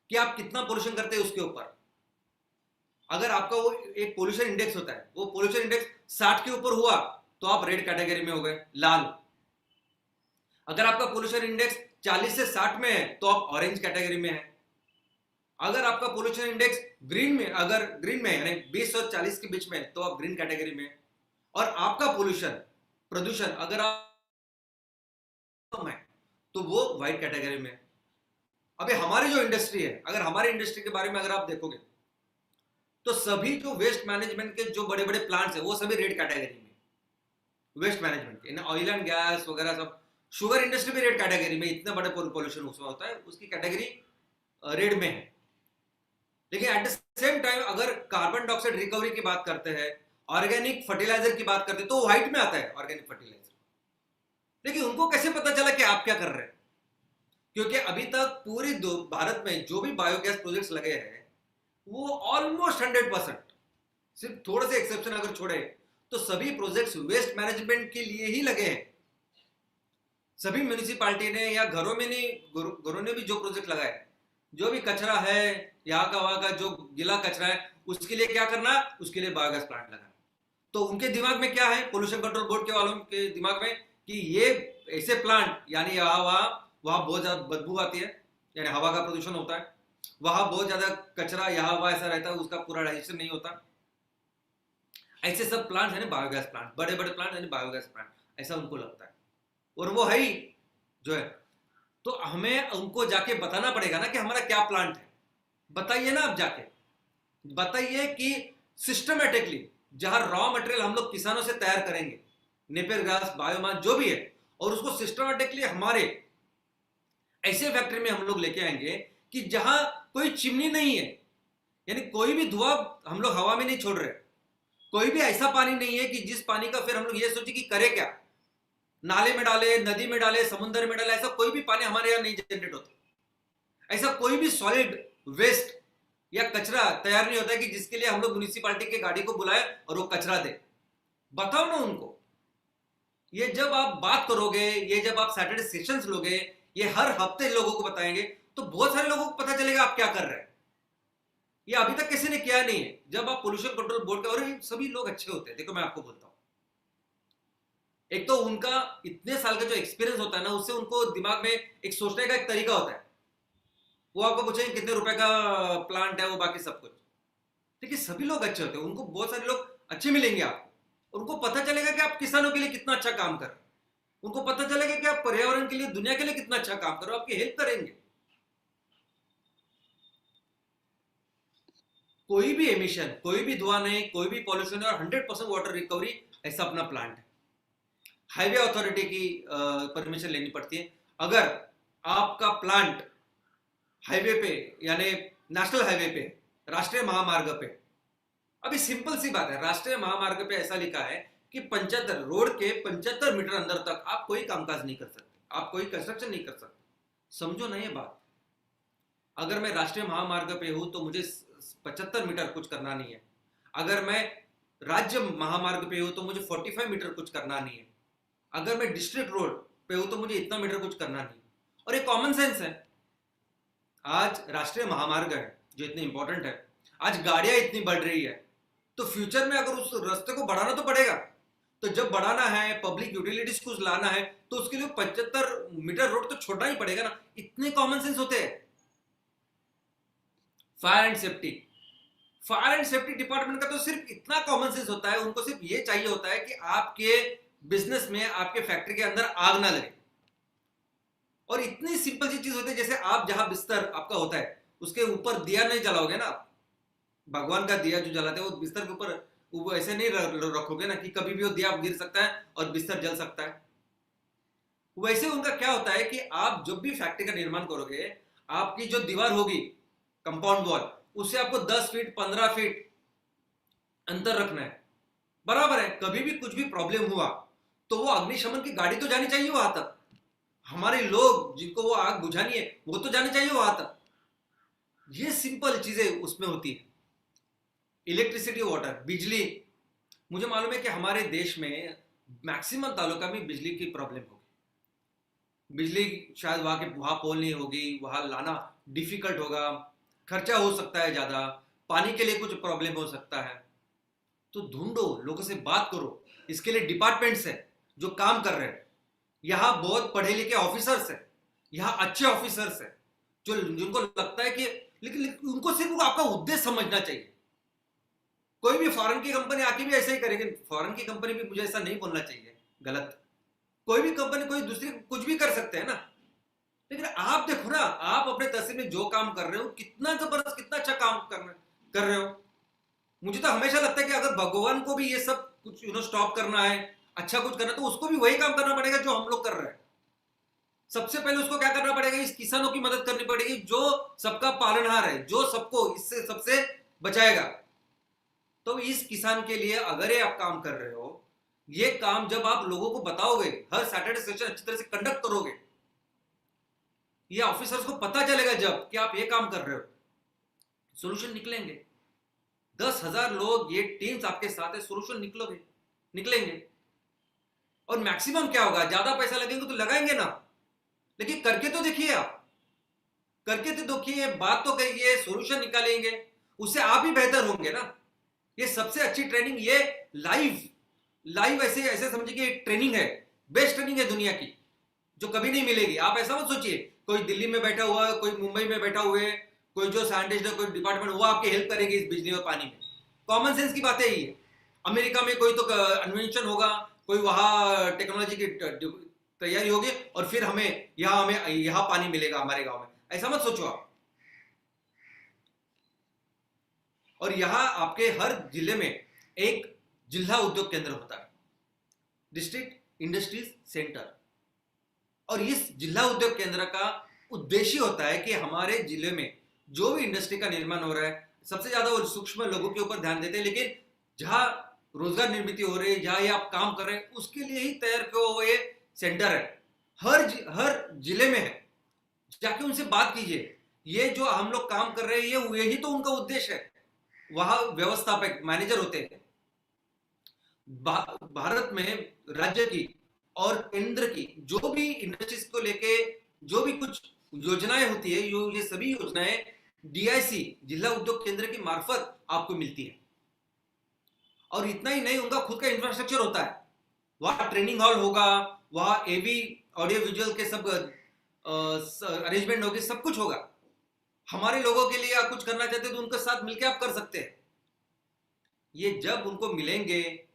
कि आप कितना पोल्यूशन करते हैं उसके ऊपर। अगर आपका वो एक पोल्यूशन इंडेक्स होता है, वो पोल्यूशन इंडेक्स 60 के ऊपर हुआ तो आप रेड कैटेगरी में हो गए, लाल। अगर आपका पोल्यूशन इंडेक्स 40 से 60 में है तो आप ऑरेंज कैटेगरी में है। अगर आपका पोल्यूशन इंडेक्स ग्रीन में, अगर ग्रीन में यानी 20 और 40 के बीच में, तो आप ग्रीन कैटेगरी में। और आपका प्रदूषण अगर आप है तो वो व्हाइट कैटेगरी में। अभी हमारी जो इंडस्ट्री है, अगर हमारी इंडस्ट्री के बारे में अगर आप देखोगे तो सभी जो वेस्ट मैनेजमेंट के जो बड़े बड़े प्लांट्स है वो सभी रेड कैटेगरी में। वेस्ट मैनेजमेंट के ऑयल एंड गैस वगैरह सब, शुगर इंडस्ट्री भी रेड कैटेगरी में, इतना बड़ा पोल्यूशन उसमें होता है, उसकी कैटेगरी रेड में है। लेकिन एट द सेम टाइम अगर कार्बन डाइऑक्साइड रिकवरी की बात करते हैं, ऑर्गेनिक फर्टिलाइजर की बात करते हैं, तो व्हाइट में आता है ऑर्गेनिक फर्टिलाइजर। लेकिन उनको कैसे पता चला कि आप क्या कर रहे हैं? क्योंकि अभी तक पूरी भारत में जो भी बायोगैस प्रोजेक्ट्स लगे हैं वो ऑलमोस्ट 100%, सिर्फ थोड़े से एक्सेप्शन अगर छोड़े तो सभी प्रोजेक्ट्स वेस्ट मैनेजमेंट के लिए ही लगे हैं। सभी म्यूनिसिपालिटी ने या घरों में नहीं, घरों ने भी जो प्रोजेक्ट लगाए, जो भी कचरा है यहाँ का वहां का, जो गीला कचरा है, उसके लिए क्या करना, उसके लिए बायोगैस प्लांट लगाना। तो उनके दिमाग में क्या है, पोल्यूशन कंट्रोल बोर्ड के वालों के दिमाग में, कि ये ऐसे प्लांट यानी वहां बहुत ज्यादा बदबू आती है, यानी हवा का प्रदूषण होता है, वहां बहुत ज्यादा कचरा यहाँ वहां ऐसा रहता है, उसका पूरा डाइजेशन नहीं होता। ऐसे सब प्लांट है ना बायोगैस प्लांट, बड़े बड़े प्लांट है बायोगैस प्लांट, ऐसा उनको लगता है। और वो है ही जो है, तो हमें उनको जाके बताना पड़ेगा ना कि हमारा क्या प्लांट है। बताइए ना, आप जाके बताइए कि सिस्टमेटिकली जहां रॉ मटेरियल हम लोग किसानों से तैयार करेंगे, नेपियर ग्रास, बायोमास जो भी है, और उसको सिस्टमेटिकली हमारे ऐसे फैक्ट्री में हम लोग लेके आएंगे कि जहां कोई चिमनी नहीं है, यानी कोई भी धुआं हम लोग हवा में नहीं छोड़ रहे, कोई भी ऐसा पानी नहीं है कि जिस पानी का फिर हम लोग ये सोचे कि करे क्या, नाले में डाले, नदी में डाले, समुद्र में डाले, ऐसा कोई भी पानी हमारे यहाँ नहीं जनरेट होता। ऐसा कोई भी सॉलिड वेस्ट या कचरा तैयार नहीं होता है कि जिसके लिए हम लोग म्यूनिसिपालिटी के गाड़ी को बुलाए और वो कचरा दे। बताओ ना उनको। ये जब आप बात करोगे, ये जब आप सैटरडे सेशंस लोगे, ये हर हफ्ते लोगों को बताएंगे, तो बहुत सारे लोगों को पता चलेगा आप क्या कर रहे हैं। ये अभी तक किसी ने किया नहीं है। जब आप पोल्यूशन कंट्रोल बोर्ड के, और सभी लोग अच्छे होते हैं, देखो मैं आपको बोलता हूं, एक तो उनका इतने साल का जो एक्सपीरियंस होता है ना, उससे उनको दिमाग में एक सोचने का एक तरीका होता है वो आपको पूछेंगे कितने रुपए का प्लांट है, वो बाकी सब कुछ। देखिए सभी लोग अच्छे होते हैं, उनको बहुत सारे लोग अच्छे मिलेंगे आपको, उनको पता चलेगा कि आप किसानों के लिए कितना अच्छा काम कर रहे हैं, उनको पता चलेगा कि आप पर्यावरण के लिए, दुनिया के लिए कितना अच्छा काम कर रहे हो, आपकी हेल्प करेंगे। कोई भी एमिशन, कोई भी धुआं नहीं, कोई भी पॉल्यूशन और 100% वाटर रिकवरी, ऐसा अपना प्लांट है। हाईवे अथॉरिटी की परमिशन लेनी पड़ती है। अगर आपका प्लांट हाईवे पे, यानी नेशनल हाईवे पे, राष्ट्रीय महामार्ग पे, अभी सिंपल सी बात है, राष्ट्रीय महामार्ग पे ऐसा लिखा है कि 75 रोड के 75 मीटर अंदर तक आप कोई कामकाज नहीं कर सकते, आप कोई कंस्ट्रक्शन नहीं कर सकते। समझो ना ये बात। अगर मैं राष्ट्रीय महामार्ग पे हूं तो मुझे 75 मीटर कुछ करना नहीं है। अगर मैं राज्य महामार्ग पे हूं तो मुझे 45 मीटर कुछ करना नहीं है। अगर मैं डिस्ट्रिक्ट रोड पे हूं तो मुझे इतना मीटर कुछ करना नहीं। और एक कॉमन सेंस है। आज राष्ट्रीय महामार्ग है जो इतने इंपॉर्टेंट है, आज गाड़ियां इतनी बढ़ रही है, तो फ्यूचर में अगर उस रास्ते को बढ़ाना तो पड़ेगा। तो जब बढ़ाना है, पब्लिक यूटिलिटीज को लाना है, तो उसके लिए 75 मीटर रोड तो छोड़ना ही पड़ेगा ना। इतने कॉमन सेंस होते हैं। Fire and safety, fire and safety department का तो सिर्फ इतना कॉमन सेंस होता है, उनको सिर्फ ये चाहिए होता है कि आपके बिजनेस में, आपके फैक्ट्री के अंदर आग ना लगे। और इतनी सिंपल सी चीज होती है, जैसे आप जहां बिस्तर आपका होता है उसके ऊपर दिया नहीं जलाओगे ना, भगवान का दिया जो जलाते हैं वो बिस्तर के ऊपर वो ऐसे नहीं रखोगे ना कि कभी भी वो दिया गिर सकता है और बिस्तर जल सकता है। वैसे उनका क्या होता है कि आप जब भी फैक्ट्री का निर्माण करोगे, आपकी जो दीवार होगी, कंपाउंड वॉल, उससे आपको 10 फीट 15 फीट अंतर रखना है। बराबर है, कभी भी कुछ भी प्रॉब्लम हुआ तो वो अग्निशमन की गाड़ी तो जानी चाहिए वहां तक, हमारे लोग जिनको वो आग बुझानी है वो तो जाने चाहिए वहां तक। ये सिंपल चीजें उसमें होती है। इलेक्ट्रिसिटी, वाटर, बिजली, मुझे मालूम है कि हमारे देश में मैक्सिमम तालुका में बिजली की प्रॉब्लम होगी। बिजली शायद वहां पोल नहीं होगी, वहां लाना डिफिकल्ट होगा, खर्चा हो सकता है ज्यादा, पानी के लिए कुछ प्रॉब्लम हो सकता है। तो ढूंढो, लोगों से बात करो, इसके लिए डिपार्टमेंट्स है जो काम कर रहे हैं। यहाँ बहुत पढ़े लिखे ऑफिसर्स है, यहाँ अच्छे ऑफिसर्स है जो जिनको लगता है कि, लेकिन उनको सिर्फ आपका उद्देश्य समझना चाहिए। कोई भी फॉरेन की कंपनी आके भी ऐसा ही करेगी, फॉरेन की कंपनी भी, मुझे ऐसा नहीं बोलना चाहिए, गलत, कोई भी कंपनी, कोई दूसरी कुछ भी कर सकते हैं ना, लेकिन आप देखो ना, आप अपने तहसील में जो काम कर रहे हो, कितना जबरदस्त, कितना अच्छा काम कर रहे हो। मुझे तो हमेशा लगता है कि अगर भगवान को भी ये सब कुछ स्टॉप करना है, अच्छा कुछ करना है, तो उसको भी वही काम करना पड़ेगा जो हम लोग कर रहे हैं। सबसे पहले उसको क्या करना पड़ेगा, इस किसानों की मदद करनी पड़ेगी जो सबका पालनहार है, जो सबको इससे सबसे बचाएगा। तो इस किसान के लिए अगर ये आप काम कर रहे हो, ये काम जब आप लोगों को बताओगे, हर सैटरडे सेशन अच्छी तरह से कंडक्ट करोगे, ये ऑफिसर्स को पता चलेगा जब कि आप ये काम कर रहे हो, सॉल्यूशन निकलेंगे। 10,000 लोग, ये टीम्स आपके साथ है, सॉल्यूशन निकलेंगे। और मैक्सिमम क्या होगा, ज्यादा पैसा लगेंगे तो लगाएंगे ना, लेकिन करके तो देखिए, आप करके तो देखिए, बात तो करिए, सॉल्यूशन निकालेंगे, उससे आप ही बेहतर होंगे ना। ये सबसे अच्छी ट्रेनिंग, ये लाइव ऐसे ऐसे समझिए कि ट्रेनिंग है, बेस्ट ट्रेनिंग है दुनिया की, जो कभी नहीं मिलेगी। आप ऐसा मत सोचिए कोई दिल्ली में बैठा हुआ है, कोई मुंबई में बैठा हुआ है, कोई जो साइंटिस्ट है, कोई डिपार्टमेंट, वो आपकी हेल्प करेगी इस बिजली और पानी में। कॉमन सेंस की बात है ये। अमेरिका में कोई तो इन्वेंशन होगा, कोई वहां टेक्नोलॉजी की तैयारी होगी, और फिर हमें यहाँ पानी मिलेगा हमारे गांव में, ऐसा मत सोचो आप। और यहाँ आपके हर जिले में एक जिला उद्योग केंद्र होता है, डिस्ट्रिक्ट इंडस्ट्रीज सेंटर। और इस जिला उद्योग केंद्र का उद्देश्य होता है कि हमारे जिले में जो भी इंडस्ट्री का निर्माण हो रहा है, सबसे ज्यादा वो सूक्ष्म लोगों के ऊपर ध्यान देते हैं, लेकिन जहां रोजगार निर्मित हो रही है, जहां ये आप काम कर रहे हैं, उसके लिए ही तैयार किया हुआ ये सेंटर है, हर जिले में है। जाके उनसे बात कीजिए, ये जो हम लोग काम कर रहे हैं, ये यही तो उनका उद्देश्य है। वहां व्यवस्थापक मैनेजर होते हैं। भारत में राज्य की और केंद्र की जो भी इंडस्ट्रीज को लेके जो भी कुछ योजनाएं होती है, ये सभी योजनाएं डीआईसी, जिला उद्योग केंद्र की मार्फत आपको मिलती है। और इतना ही नहीं, उनका खुद का इंफ्रास्ट्रक्चर होता है, वहां ट्रेनिंग हॉल होगा, वहां एवी ऑडियो विजुअल के सब अरेंजमेंट होगी, सब कुछ होगा। हमारे लोगों के लिए आप कुछ करना चाहते हैं तो उनके साथ मिलकर आप कर सकते हैं। ये जब उनको मिलेंगे,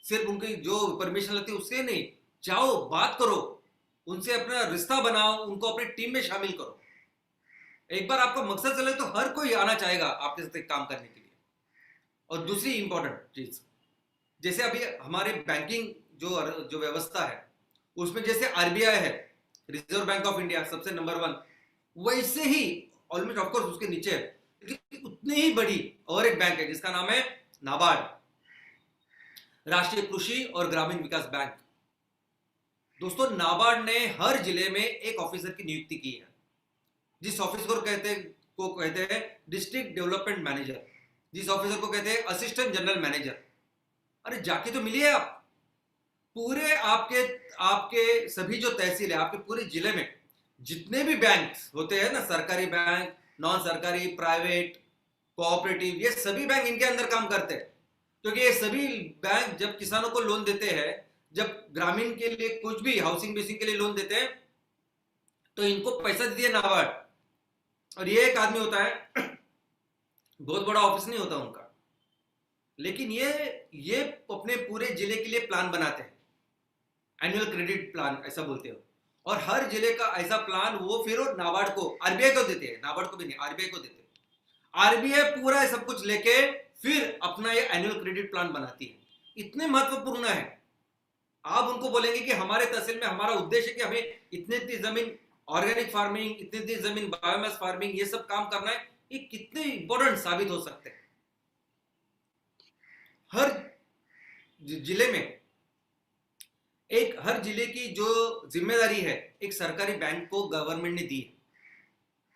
सिर्फ उनकी जो परमिशन लगती है उससे नहीं, जाओ बात करो उनसे, अपना रिश्ता बनाओ, उनको अपनी टीम में शामिल करो। एक बार आपका मकसद चले तो हर कोई आना चाहेगा आपके साथ काम करने के लिए। और दूसरी इंपॉर्टेंट चीज, जैसे अभी हमारे बैंकिंग जो व्यवस्था है उसमें जैसे आरबीआई है, रिजर्व बैंक ऑफ इंडिया सबसे नंबर 1, वैसे ही ऑलमोस्ट ऑफकोर्स उसके नीचे है, लेकिन उतनी ही बड़ी और एक बैंक है जिसका नाम है नाबार्ड, राष्ट्रीय कृषि और ग्रामीण विकास बैंक। दोस्तों, नाबार्ड ने हर जिले में एक ऑफिसर की नियुक्ति की है, जिस ऑफिसर को कहते हैं डिस्ट्रिक्ट डेवलपमेंट मैनेजर, जिस ऑफिसर को कहते हैं असिस्टेंट जनरल मैनेजर। अरे जाके तो मिलिए आप। पूरे आपके आपके सभी जो तहसील है, आपके पूरे जिले में जितने भी बैंक होते हैं ना, सरकारी बैंक, नॉन सरकारी, प्राइवेट, कोऑपरेटिव, ये सभी बैंक इनके अंदर काम करते हैं। क्योंकि ये सभी बैंक जब किसानों को लोन देते हैं, जब ग्रामीण के लिए कुछ भी हाउसिंग बेसिंग के लिए लोन देते हैं, तो इनको पैसा देती है नाबार्ड। और ये एक आदमी होता है, बहुत बड़ा ऑफिस नहीं होता उनका, लेकिन ये अपने पूरे जिले के लिए प्लान बनाते हैं, एनुअल क्रेडिट प्लान ऐसा बोलते हो। और हर जिले का ऐसा प्लान वो फिर नाबार्ड को, आरबीआई को देते हैं, नाबार्ड को भी नहीं, आरबीआई को देते हैं। आरबीआई पूरा सब कुछ लेके फिर अपना ये एनुअल क्रेडिट प्लान बनाती है। इतने महत्वपूर्ण है। आप उनको बोलेंगे कि हमारे तहसील में हमारा उद्देश्य है कि हमें इतनी इतनी जमीन ऑर्गेनिक फार्मिंग, इतनी इतनी जमीन बायोमास फार्मिंग, ये सब काम करना है, ये कितने इंपॉर्टेंट साबित हो सकते हैं। हर जिले में हर जिले की जो जिम्मेदारी है एक सरकारी बैंक को गवर्नमेंट ने दी है।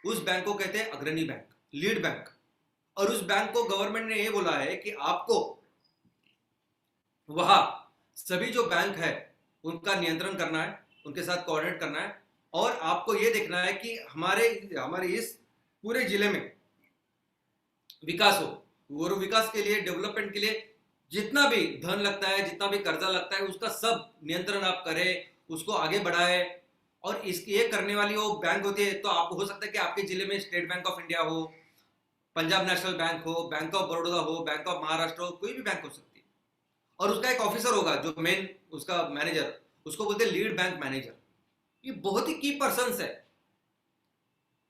उस बैंक को कहते हैं अग्रणी बैंक, लीड बैंक। और उस बैंक को गवर्नमेंट ने ये बोला है कि आपको वहां सभी जो बैंक है उनका नियंत्रण करना है, उनके साथ कोऑर्डिनेट करना है, और आपको ये देखना है कि हमारे इस पूरे जिले में विकास हो। वो विकास के लिए, डेवलपमेंट के लिए जितना भी धन लगता है, जितना भी कर्जा लगता है, उसका सब नियंत्रण आप करें, उसको आगे बढ़ाए। और इसकी ये करने वाली वो बैंक होती है। तो आपको हो सकता है कि आपके जिले में स्टेट बैंक ऑफ इंडिया हो, पंजाब नेशनल बैंक हो, बैंक ऑफ बड़ौदा हो, बैंक ऑफ महाराष्ट्र हो, कोई भी बैंक हो सकती है। और उसका एक ऑफिसर होगा जो मेन उसका मैनेजर, उसको बोलते हैं लीड बैंक मैनेजर। ये बहुत ही की पर्सन है।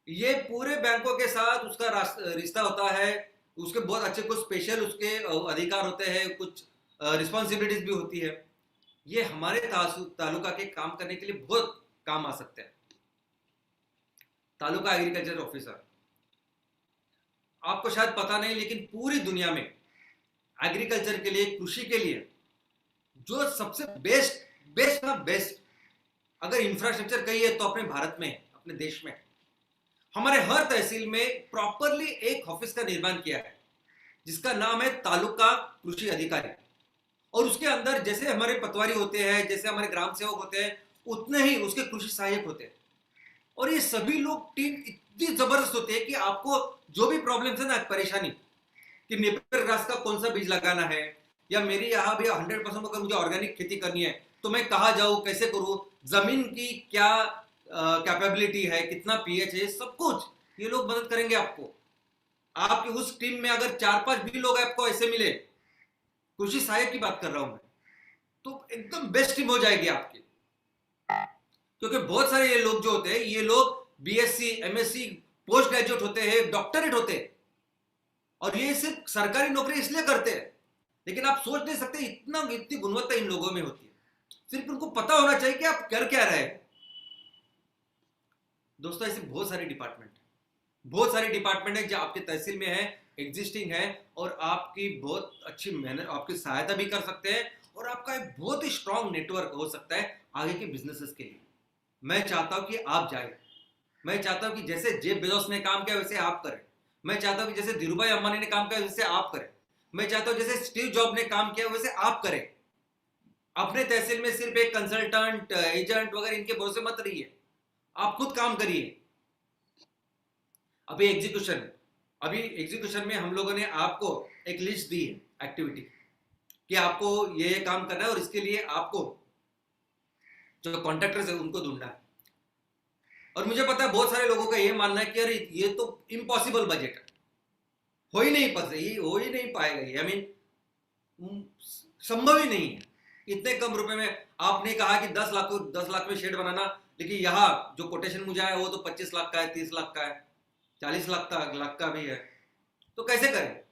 ये पूरे बैंकों के साथ उसका रिश्ता होता है। उसके बहुत अच्छे कुछ स्पेशल उसके अधिकार होते हैं, कुछ रिस्पॉन्सिबिलिटीज भी होती है। ये हमारे तालुका के काम करने के लिए बहुत काम आ सकते हैं। तालुका एग्रीकल्चर ऑफिसर, आपको शायद पता नहीं, लेकिन पूरी दुनिया में एग्रीकल्चर के लिए, कृषि के लिए जो सबसे बेस्ट ना बेस्ट अगर इंफ्रास्ट्रक्चर कही है तो अपने भारत में, अपने देश में हमारे हर तहसील में प्रॉपरली एक ऑफिस का निर्माण किया है जिसका नाम है तालुका कृषि अधिकारी। और उसके अंदर जैसे हमारे पटवारी होते हैं, जैसे हमारे ग्राम सेवक होते हैं, उतने ही उसके कृषि सहायक होते हैं। और ये सभी लोग टीम इतनी जबरदस्त होती है कि आपको जो भी प्रॉब्लम है ना, परेशानी कि नेपियर ग्रास का कौन सा बीज लगाना है, या मेरी यहाँ भी 100% अगर मुझे ऑर्गेनिक खेती करनी है तो मैं कहाँ जाऊँ, कैसे करूँ, जमीन की क्या कैपेबिलिटी है, कितना पीएच है, सब कुछ ये लोग मदद करेंगे आपको। आपकी उस टीम में अगर 4-5 भी लोग आपको ऐसे मिले, कृषि सहायक की बात कर रहा हूं मैं, तो एकदम बेस्ट टीम हो जाएगी आपकी। क्योंकि बहुत सारे ये लोग जो होते हैं, ये लोग बीएससी, एमएससी, पोस्ट ग्रेजुएट होते हैं, डॉक्टरेट होते हैं, और ये सिर्फ सरकारी नौकरी इसलिए करते हैं। लेकिन आप सोच नहीं सकते इतनी गुणवत्ता इन लोगों में होती है। सिर्फ उनको पता होना चाहिए कि आप कर क्या रहे हैं। दोस्तों, ऐसे बहुत सारे डिपार्टमेंट है जो आपके तहसील में है, एग्जिस्टिंग है, और आपकी बहुत अच्छी मेहनत, आपकी सहायता भी कर सकते हैं, और आपका एक बहुत ही स्ट्रांग नेटवर्क हो सकता है आगे के बिजनेसेस के लिए। मैं चाहता हूं कि आप जाए। मैं चाहता हूं कि जैसे जेफ बेजोस ने काम किया वैसे आप करें। मैं चाहता हूं कि जैसे धीरूभाई अंबानी ने काम किया वैसे आप करें। मैं चाहता हूं जैसे स्टीव जॉब ने काम किया वैसे आप करें। अपने तहसील में सिर्फ एक कंसल्टेंट, एजेंट वगैरह इनके भरोसे मत रहिए, आप खुद काम करिए। अभी एग्जीक्यूशन में हम लोगों ने आपको एक लिस्ट दी है एक्टिविटी कि आपको ये काम करना है, और इसके लिए आपको जो कॉन्ट्रैक्टर्स है उनको ढूंढना है। और मुझे पता है बहुत सारे लोगों का ये मानना है कि अरे ये तो इम्पॉसिबल बजट है, हो ही नहीं पाएगा ये, आई मीन संभव ही नहीं है इतने कम रुपए में। आपने कहा कि 10 लाख में शेड बनाना, लेकिन यहाँ जो कोटेशन मुझे आया वो तो 25 लाख का है, 30 लाख का है, 40 लाख का भी है, तो कैसे करें?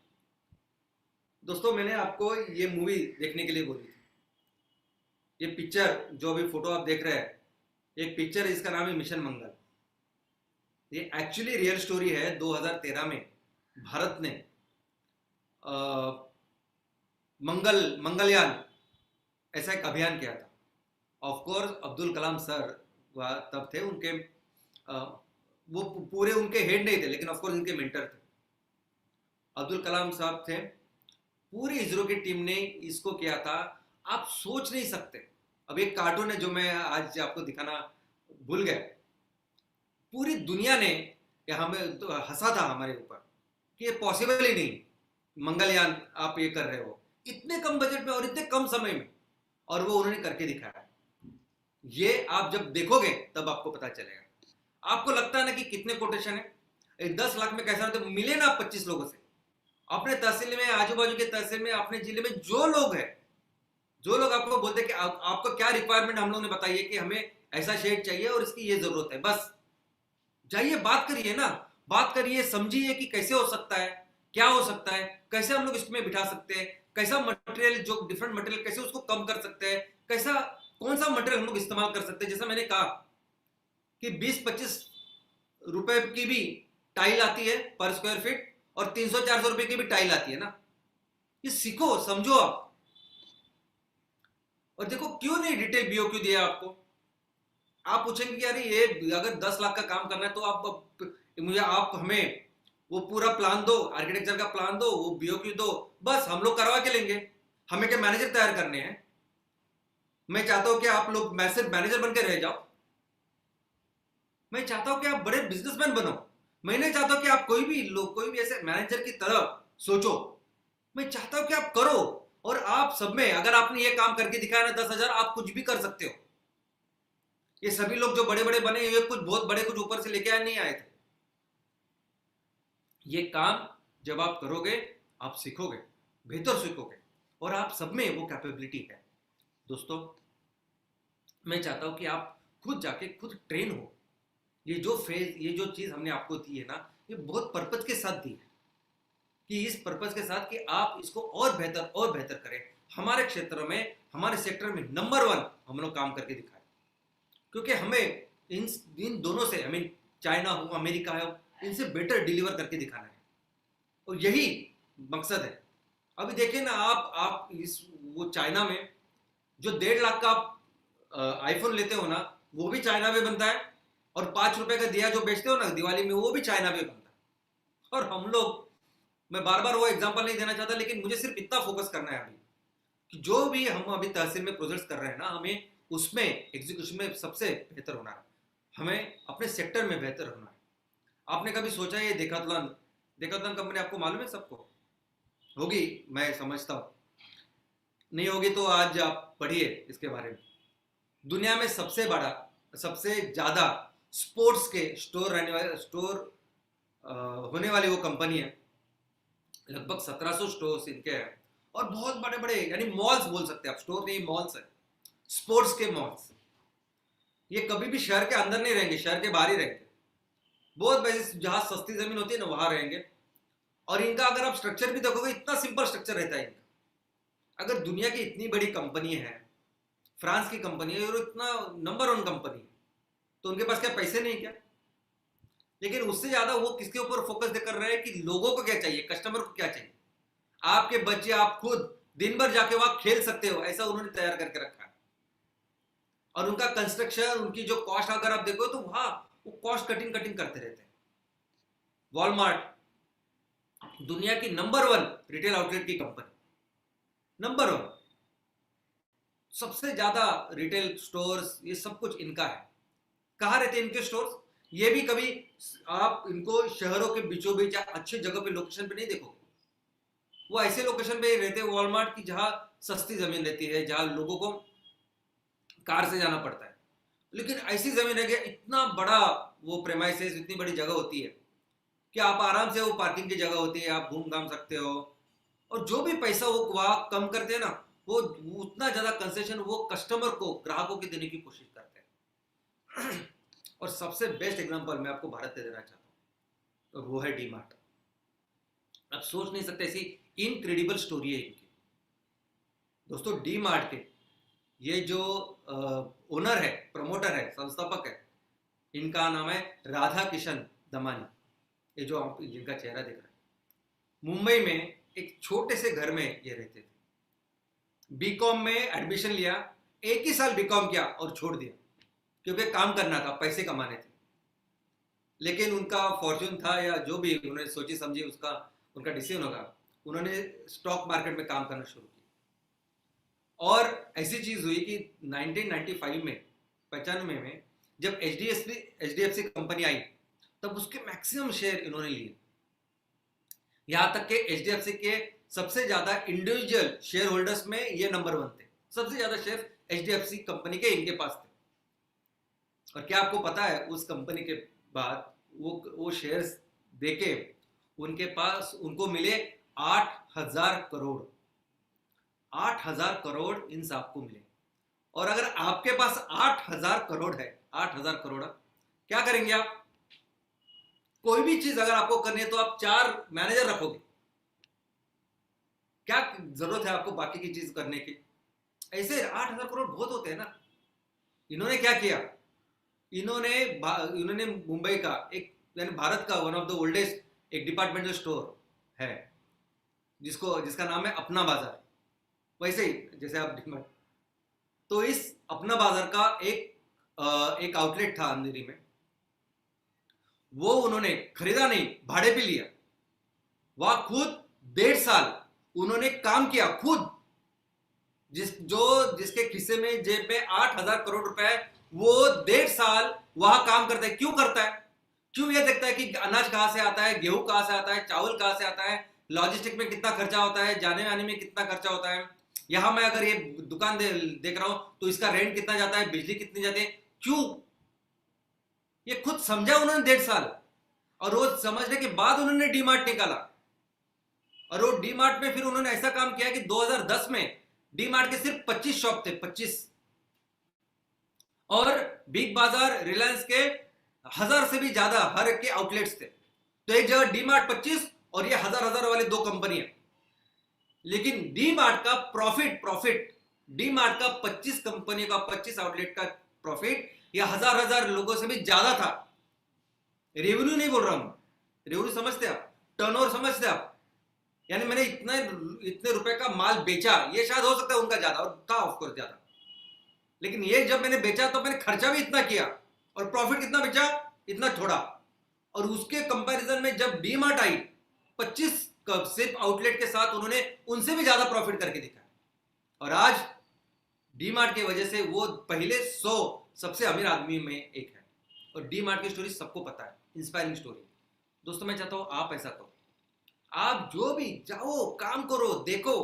दोस्तों मैंने आपको ये मूवी देखने के लिए बोली थी। ये पिक्चर जो अभी फोटो आप देख रहे हैं, एक पिक्चर है, इसका नाम है मिशन मंगल। ये एक्चुअली रियल स्टोरी है। 2013 में भारत ने मंगलयान ऐसा एक अभियान किया था। Of course Abdul Kalam sir तब थे, उनके वो पूरे उनके हेड नहीं थे, लेकिन ऑफ कोर्स उनके मेंटर थे। अब्दुल कलाम साहब थे। पूरी इसरो की टीम ने इसको किया था। आप सोच नहीं सकते। अब एक कार्टून है जो मैं आज आपको दिखाना भूल गया। पूरी दुनिया ने हमें तो हंसा था हमारे ऊपर कि ये पॉसिबल ही नहीं, मंगलयान आप ये कर रहे हो इतने कम बजट में और इतने कम समय में, और वो उन्होंने करके दिखाया। ये आप जब देखोगे तब आपको पता चलेगा। आपको लगता है ना कि कितने कोटेशन है, 10 लाख में कैसा होता है? मिले ना 25 लोगों से, अपने तहसील में, आजू बाजू के तहसील में, अपने जिले में जो लोग हैं, जो लोग आपको बोलते हैं कि आपको क्या रिक्वायरमेंट, हम लोग ने बताइए कि हमें ऐसा शेड चाहिए और इसकी ये जरूरत है, बस जाइए बात करिए ना, बात करिए, समझिए कि कैसे हो सकता है, क्या हो सकता है, कैसे हम लोग इसमें बिठा सकते हैं, कैसा मटेरियल, जो डिफरेंट मटेरियल कैसे उसको कम कर सकते हैं, कैसा कौन सा मटेरियल हम लोग इस्तेमाल कर सकते हैं। जैसा मैंने कहा कि 20-25 रुपए की भी टाइल आती है पर स्क्वायर फीट, और 300-400 रुपए की भी टाइल आती है ना। ये सीखो, समझो आप, और देखो क्यों नहीं डिटेल बीओक्यू दिया आपको। आप पूछेंगे कि अरे ये अगर 10 लाख का काम करना है तो आप हमें वो पूरा प्लान दो, आर्किटेक्चर का प्लान दो, वो बीओक्यू दो, बस हम लोग करवा के लेंगे। हमें क्या मैनेजर तैयार करने हैं? मैं चाहता हूं कि आप लोग सिर्फ मैनेजर बन के रह जाओ। मैं चाहता हूं कि आप बड़े बिजनेसमैन बनो। मैं नहीं चाहता हूं कि आप कोई भी ऐसे मैनेजर की तरह सोचो। मैं चाहता हूं कि आप करो, और आप सब में अगर आपने ये काम करके दिखाया ना 10,000, आप कुछ भी कर सकते हो। ये सभी लोग जो बड़े बड़े बने, ये कुछ बहुत बड़े कुछ ऊपर से लेके आए नहीं आए थे। ये काम जब आप करोगे, आप सीखोगे, बेहतर सीखोगे, और आप सब में वो कैपेबिलिटी है। दोस्तों मैं चाहता हूं कि आप खुद जाके खुद ट्रेन हो। ये जो चीज हमने आपको दी है ना, ये बहुत पर्पज के साथ दी है, कि इस पर्पज के साथ कि आप इसको और बेहतर करें। हमारे क्षेत्र में, हमारे सेक्टर में नंबर 1 हम लोग काम करके दिखाएं, क्योंकि हमें इन दोनों से, आई मीन चाइना हो, अमेरिका हो, इनसे बेटर डिलीवर करके दिखाना है, और यही मकसद है। अभी देखिए ना, आप वो चाइना में जो 1.5 लाख का आप आईफोन लेते हो ना, वो भी चाइना में बनता है, और 5 रुपए का दिया जो बेचते हो ना दिवाली में, वो भी चाइना में बनता है। और हम लोग, मैं बार बार वो एग्जांपल नहीं देना चाहता, लेकिन मुझे सिर्फ इतना फोकस करना है अभी कि जो भी हम अभी तहसील में प्रोजेक्ट्स कर रहे हैं ना, हमें उसमें एग्जीक्यूशन में सबसे बेहतर होना है, हमें अपने सेक्टर में बेहतर होना है। आपने कभी सोचा ये डेकाथलॉन कंपनी आपको मालूम है? सबको होगी, मैं समझता हूँ। नहीं होगी तो आज आप पढ़िए इसके बारे में। दुनिया में सबसे बड़ा, सबसे ज्यादा स्पोर्ट्स के स्टोर होने वाली वो कंपनी है। लगभग 1700 स्टोर्स इनके हैं, और बहुत बड़े बड़े, यानी मॉल्स बोल सकते हैं आप, स्टोर नहीं, मॉल्स है, स्पोर्ट्स के मॉल्स। ये कभी भी शहर के अंदर नहीं रहेंगे, शहर के बाहर ही रहेंगे। बहुत वैसे जहां सस्ती जमीन होती है ना, वहां रहेंगे। और इनका अगर आप स्ट्रक्चर भी देखोगे, इतना सिंपल स्ट्रक्चर रहता है इनका। अगर दुनिया की इतनी बड़ी कंपनी है, फ्रांस की कंपनी है, और इतना नंबर 1 कंपनी है, तो उनके पास क्या पैसे नहीं क्या? लेकिन उससे ज्यादा वो किसके ऊपर फोकस कर रहे हैं कि लोगों को क्या चाहिए, कस्टमर को क्या चाहिए। आपके बच्चे, आप खुद दिन भर जाके वहां खेल सकते हो, ऐसा उन्होंने तैयार करके रखा है। और उनका कंस्ट्रक्शन, उनकी जो कॉस्ट अगर आप देखो, तो वहां वो कॉस्ट कटिंग करते रहते हैं। वॉलमार्ट दुनिया की नंबर 1 रिटेल आउटलेट की कंपनी, नंबर 1, सबसे ज्यादा रिटेल स्टोर्स, ये सब कुछ इनका है। कहाँ रहते हैं इनके स्टोर्स? ये भी कभी आप इनको शहरों के बीचों बीच या अच्छे जगह पे, लोकेशन पे नहीं देखोगे। वो ऐसे लोकेशन पे रहते हैं वॉलमार्ट की, जहां सस्ती जमीन रहती है, जहां लोगों को कार से जाना पड़ता है। लेकिन ऐसी जमीन है कि इतना बड़ा वो प्रेमाइसेस इतनी बड़ी जगह होती है कि आप आराम से, वो पार्किंग की जगह होती है, आप घूम घाम सकते हो। और जो भी पैसा वो वहाँ कम करते हैं ना, वो उतना ज़्यादा कंसेशन वो कस्टमर को, ग्राहकों को देने की कोशिश करते हैं। और सबसे बेस्ट एग्जांपल मैं आपको भारत से देना चाहता हूँ, तो वो है डी मार्ट। आप सोच नहीं सकते, ऐसी इनक्रेडिबल स्टोरी है इनकी। दोस्तों, डी मार्ट के ये जो ओनर है, प्रमोटर है, संस्थापक है, इनका नाम है राधा किशन दमानी। ये जो आप जिनका चेहरा दिख रहा है, मुंबई में एक छोटे से घर में ये रहते थे। बीकॉम में एडमिशन लिया, एक ही साल बीकॉम किया और छोड़ दिया, क्योंकि काम करना था, पैसे कमाने थे। लेकिन उनका फॉर्च्यून था या जो भी उन्होंने सोची समझी, उसका उनका डिसीजन होगा, उन्होंने स्टॉक मार्केट में काम करना शुरू किया। और ऐसी चीज हुई कि 1995 में, 95 में जब एचडीएफसी कंपनी आई, तब उसके मैक्सिमम शेयर इन्होंने लिए। यहां तक कि एचडीएफसी के सबसे ज्यादा इंडिविजुअल शेयर होल्डर्स में ये नंबर 1 थे। सबसे ज्यादा शेयर एचडीएफसी कंपनी के इनके पास थे। और क्या आपको पता है, उस कंपनी के बाद वो शेयर्स देके उनके पास, उनको मिले 8,000 करोड़। 8,000 करोड़ इन साहब को मिले। और अगर आपके पास 8,000 करोड़ है, 8,000 करोड़, क्या करेंगे आप? कोई भी चीज अगर आपको करनी है तो आप 4 मैनेजर रखोगे। क्या जरूरत है आपको बाकी की चीज करने की? ऐसे 8,000 करोड़ बहुत होते हैं ना। इन्होंने क्या किया, इन्होंने मुंबई का एक, यानी भारत का वन ऑफ द ओल्डेस्ट एक डिपार्टमेंटल स्टोर है, जिसका नाम है अपना बाजार। वैसे ही जैसे आप डीमार्ट, तो इस अपना बाजार का एक आउटलेट था अंधेरी में, वो उन्होंने खरीदा नहीं, भाड़े पे लिया। वह खुद 1.5 साल उन्होंने काम किया खुद। जिसके खिस्से में, जेब में 8,000 करोड़ रुपए है, वो 1.5 साल वहां काम करता है। क्यों करता है? क्यों? ये देखता है कि अनाज कहां से आता है, गेहूं कहां से आता है, चावल कहां से आता है, लॉजिस्टिक में कितना खर्चा होता है, जाने आने में कितना खर्चा होता है, यहां मैं अगर ये दुकान देख रहा हूं तो इसका रेंट कितना जाता है, बिजली कितनी जाती है। क्यों? ये खुद समझा उन्होंने 1.5 साल। और वो समझने के बाद उन्होंने डी मार्ट निकाला। और वो डी मार्ट में फिर उन्होंने ऐसा काम किया कि 2010 में डी मार्ट के सिर्फ 25 शॉप थे, 25। और बिग बाजार, रिलायंस के 1000 से भी ज्यादा हर एक के आउटलेट्स थे। तो एक जगह डी मार्ट 25 और ये 1000 वाले 2 कंपनियां। लेकिन डी मार्ट का प्रॉफिट, डी मार्ट का 25 कंपनी का 25 आउटलेट का प्रॉफिट या 1000 लोगों से भी ज्यादा था। रेवेन्यू नहीं बोल रहा हूं, रेवेन्यू समझते आप, टर्नओवर समझते आप। यानी मैंने इतने रुपए का माल बेचा, ये शायद हो सकता है उनका ज्यादा, और था ऑफकोर्स ज्यादा, लेकिन ये जब मैंने बेचा तो मैंने खर्चा भी इतना किया और प्रॉफिट कितना बेचा, इतना थोड़ा। और उसके कंपैरिजन में जब डी मार्ट आई 25 सिर्फ आउटलेट के साथ, उन्होंने उनसे भी ज्यादा प्रॉफिट करके दिखाया। और आज डी मार्ट की वजह से वो पहले 100 सबसे अमीर आदमी में एक है। और डी मार्ट की स्टोरी सबको पता है, इंस्पायरिंग स्टोरी। दोस्तों, मैं चाहता हूं आप ऐसा करो। आप जो भी जाओ, काम करो, देखो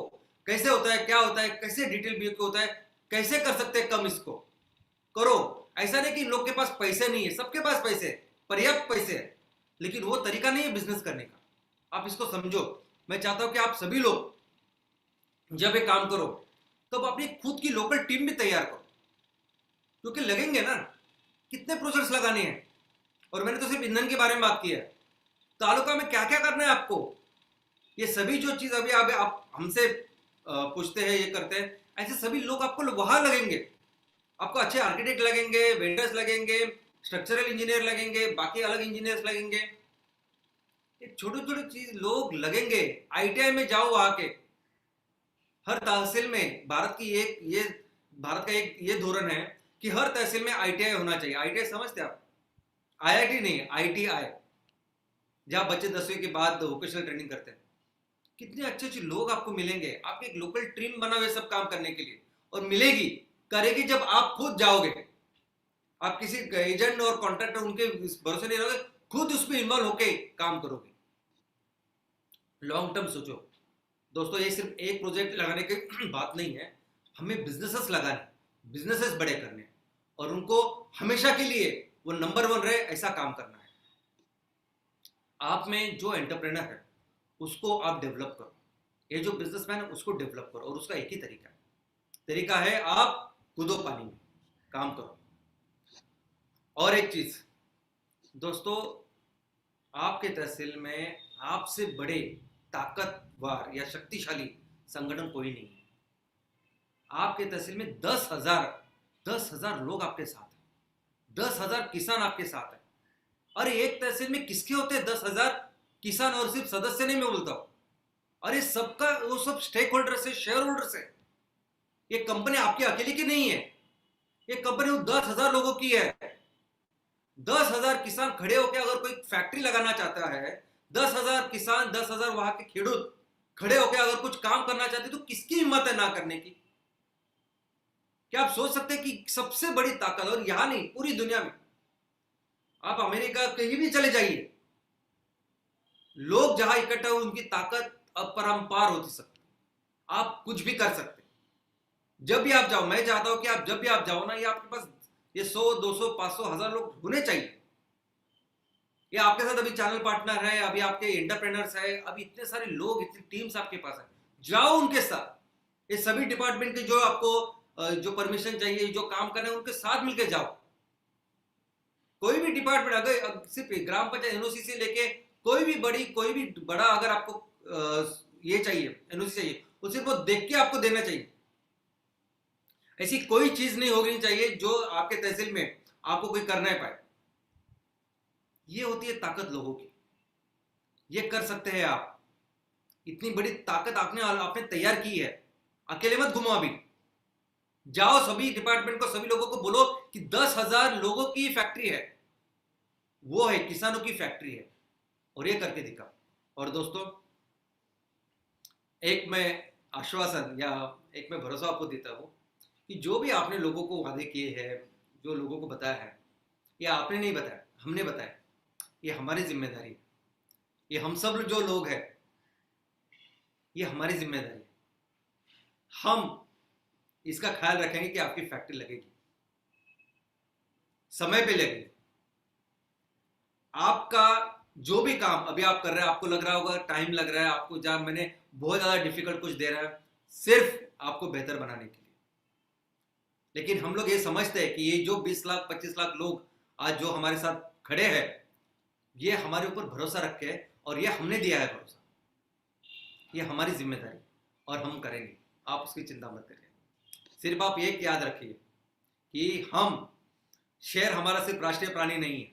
कैसे होता है, क्या होता है, कैसे डिटेल व्यू होता है, कैसे कर सकते हैं कम, इसको करो। ऐसा नहीं कि लोग के पास पैसे नहीं है, सबके पास पैसे, पर्याप्त पैसे है, लेकिन वो तरीका नहीं है बिजनेस करने का। आप इसको समझो। मैं चाहता हूं कि आप सभी लोग जब ये काम करो तब अपनी खुद की लोकल टीम भी तैयार करो, क्योंकि लगेंगे ना, कितने प्रोजेक्ट्स लगाने हैं। और मैंने तो सिर्फ ईंधन के बारे में बात की है, तालुका में क्या क्या करना है आपको, ये सभी जो चीज अभी आप हमसे पूछते हैं, ये करते हैं, ऐसे सभी लोग आपको वहां लगेंगे। आपको अच्छे आर्किटेक्ट लगेंगे, वेंडर्स लगेंगे, स्ट्रक्चरल इंजीनियर लगेंगे, बाकी अलग इंजीनियर्स लगेंगे। ये छोटे छोटे चीज लोग लगेंगे। आईटीआई में जाओ, वहां के हर तहसील में, भारत का एक ये धोरण है कि हर तहसील में आईटीआई होना चाहिए। आईटीआई समझते आप? आईआईटी नहीं, आईटीआई, जहां बच्चे 10वीं के बाद वोकेशनल ट्रेनिंग करते हैं। कितने अच्छे अच्छे लोग आपको मिलेंगे। आपके एक लोकल टीम बना हुए सब काम करने के लिए, और मिलेगी, करेगी जब आप खुद जाओगे। आप किसी एजेंट और कॉन्ट्रैक्टर उनके भरोसे नहीं रहोगे, खुद उसमें इन्वॉल्व होके काम करोगे। लॉन्ग टर्म सोचो दोस्तों। ये सिर्फ एक प्रोजेक्ट लगाने की बात नहीं है, हमें बिजनेसेस लगाने, बिजनेसेस बड़े करने, और उनको हमेशा के लिए वो नंबर 1 रहे, ऐसा काम करना है। आप में जो एंटरप्रेनर है उसको आप डेवलप करो, ये जो बिजनेसमैन है उसको डेवलप करो, और उसका एक ही तरीका है आप कूदो पानी में, काम करो। और एक चीज दोस्तों, आपके तहसील में आपसे बड़े ताकतवर या शक्तिशाली संगठन कोई नहीं है। आपके तहसील में 10,000 लोग आपके साथ हैं, 10,000 किसान आपके साथ हैं। अरे एक तहसील में किसके होते हैं 10,000 किसान, और सिर्फ सदस्य नहीं मैं बोलता हूं, अरे सबका वो सब स्टेक होल्डर्स है, शेयर होल्डर्स है। ये कंपनी आपकी अकेले की नहीं है, ये कंपनी 10,000 लोगों की है। 10,000 किसान खड़े होकर अगर कोई फैक्ट्री लगाना चाहता है, 10,000 किसान, 10,000 वहां के खेडूत खड़े होकर अगर कुछ काम करना चाहते तो किसकी हिम्मत है ना करने की? क्या आप सोच सकते हैं कि सबसे बड़ी ताकत, और यहां नहीं पूरी दुनिया में, आप अमेरिका कहीं भी चले जाइए, लोग जहां इकट्ठा हो उनकी ताकत अपरंपार होती सकती, आप कुछ भी कर सकते। जब भी आप जाओ, मैं चाहता हूं कि आप जब भी आप जाओ ना, ये आपके पास ये 100, 200, 500, 1000 लोग होने चाहिए। ये आपके साथ अभी चैनल पार्टनर है, अभी आपके एंटरप्रेनर्स है, अभी इतने सारे लोग, इतनी टीम्स आपके पास है, जाओ उनके साथ। ये सभी डिपार्टमेंट के जो आपको जो परमिशन चाहिए, जो काम करना है, उनके साथ मिलकर जाओ। कोई भी डिपार्टमेंट, अगर सिर्फ ग्राम पंचायत एनओसी से लेके कोई भी बड़ा अगर आपको ये चाहिए, एनओसी चाहिए, तो सिर्फ वो देख के आपको देना चाहिए। ऐसी कोई चीज नहीं होनी चाहिए जो आपके तहसील में आपको कोई कर नहीं पाए। ये होती है ताकत लोगों की, ये कर सकते हैं आप। इतनी बड़ी ताकत आपने तैयार की है, अकेले मत घुमो। अभी जाओ, सभी डिपार्टमेंट को, सभी लोगों को बोलो कि 10,000 लोगों की फैक्ट्री है, वो है किसानों की फैक्ट्री है, और ये करके दिखा। और दोस्तों, एक मैं आश्वासन या एक मैं भरोसा आपको देता हूं कि जो भी आपने लोगों को वादे किए हैं, जो लोगों को बताया है, ये आपने नहीं बताया, हमने बताया। ये हमारी जिम्मेदारी है, ये हम सब जो लोग हैं, ये हमारी जिम्मेदारी है। हम इसका ख्याल रखेंगे कि आपकी फैक्ट्री लगेगी, समय पे लगेगी। आपका जो भी काम अभी आप कर रहे हैं, आपको लग रहा होगा टाइम लग रहा है, आपको जहां मैंने बहुत ज्यादा डिफिकल्ट कुछ दे रहा है, सिर्फ आपको बेहतर बनाने के लिए। लेकिन हम लोग ये समझते हैं कि ये जो 20 लाख 25 लाख लोग आज जो हमारे साथ खड़े हैं, ये हमारे ऊपर भरोसा रखे हैं, और ये हमने दिया है भरोसा, ये हमारी जिम्मेदारी, और हम करेंगे। आप उसकी चिंता मत करिए। सिर्फ आप एक याद रखिए कि हम शेर हमारा सिर्फ राष्ट्रीय प्राणी नहीं है,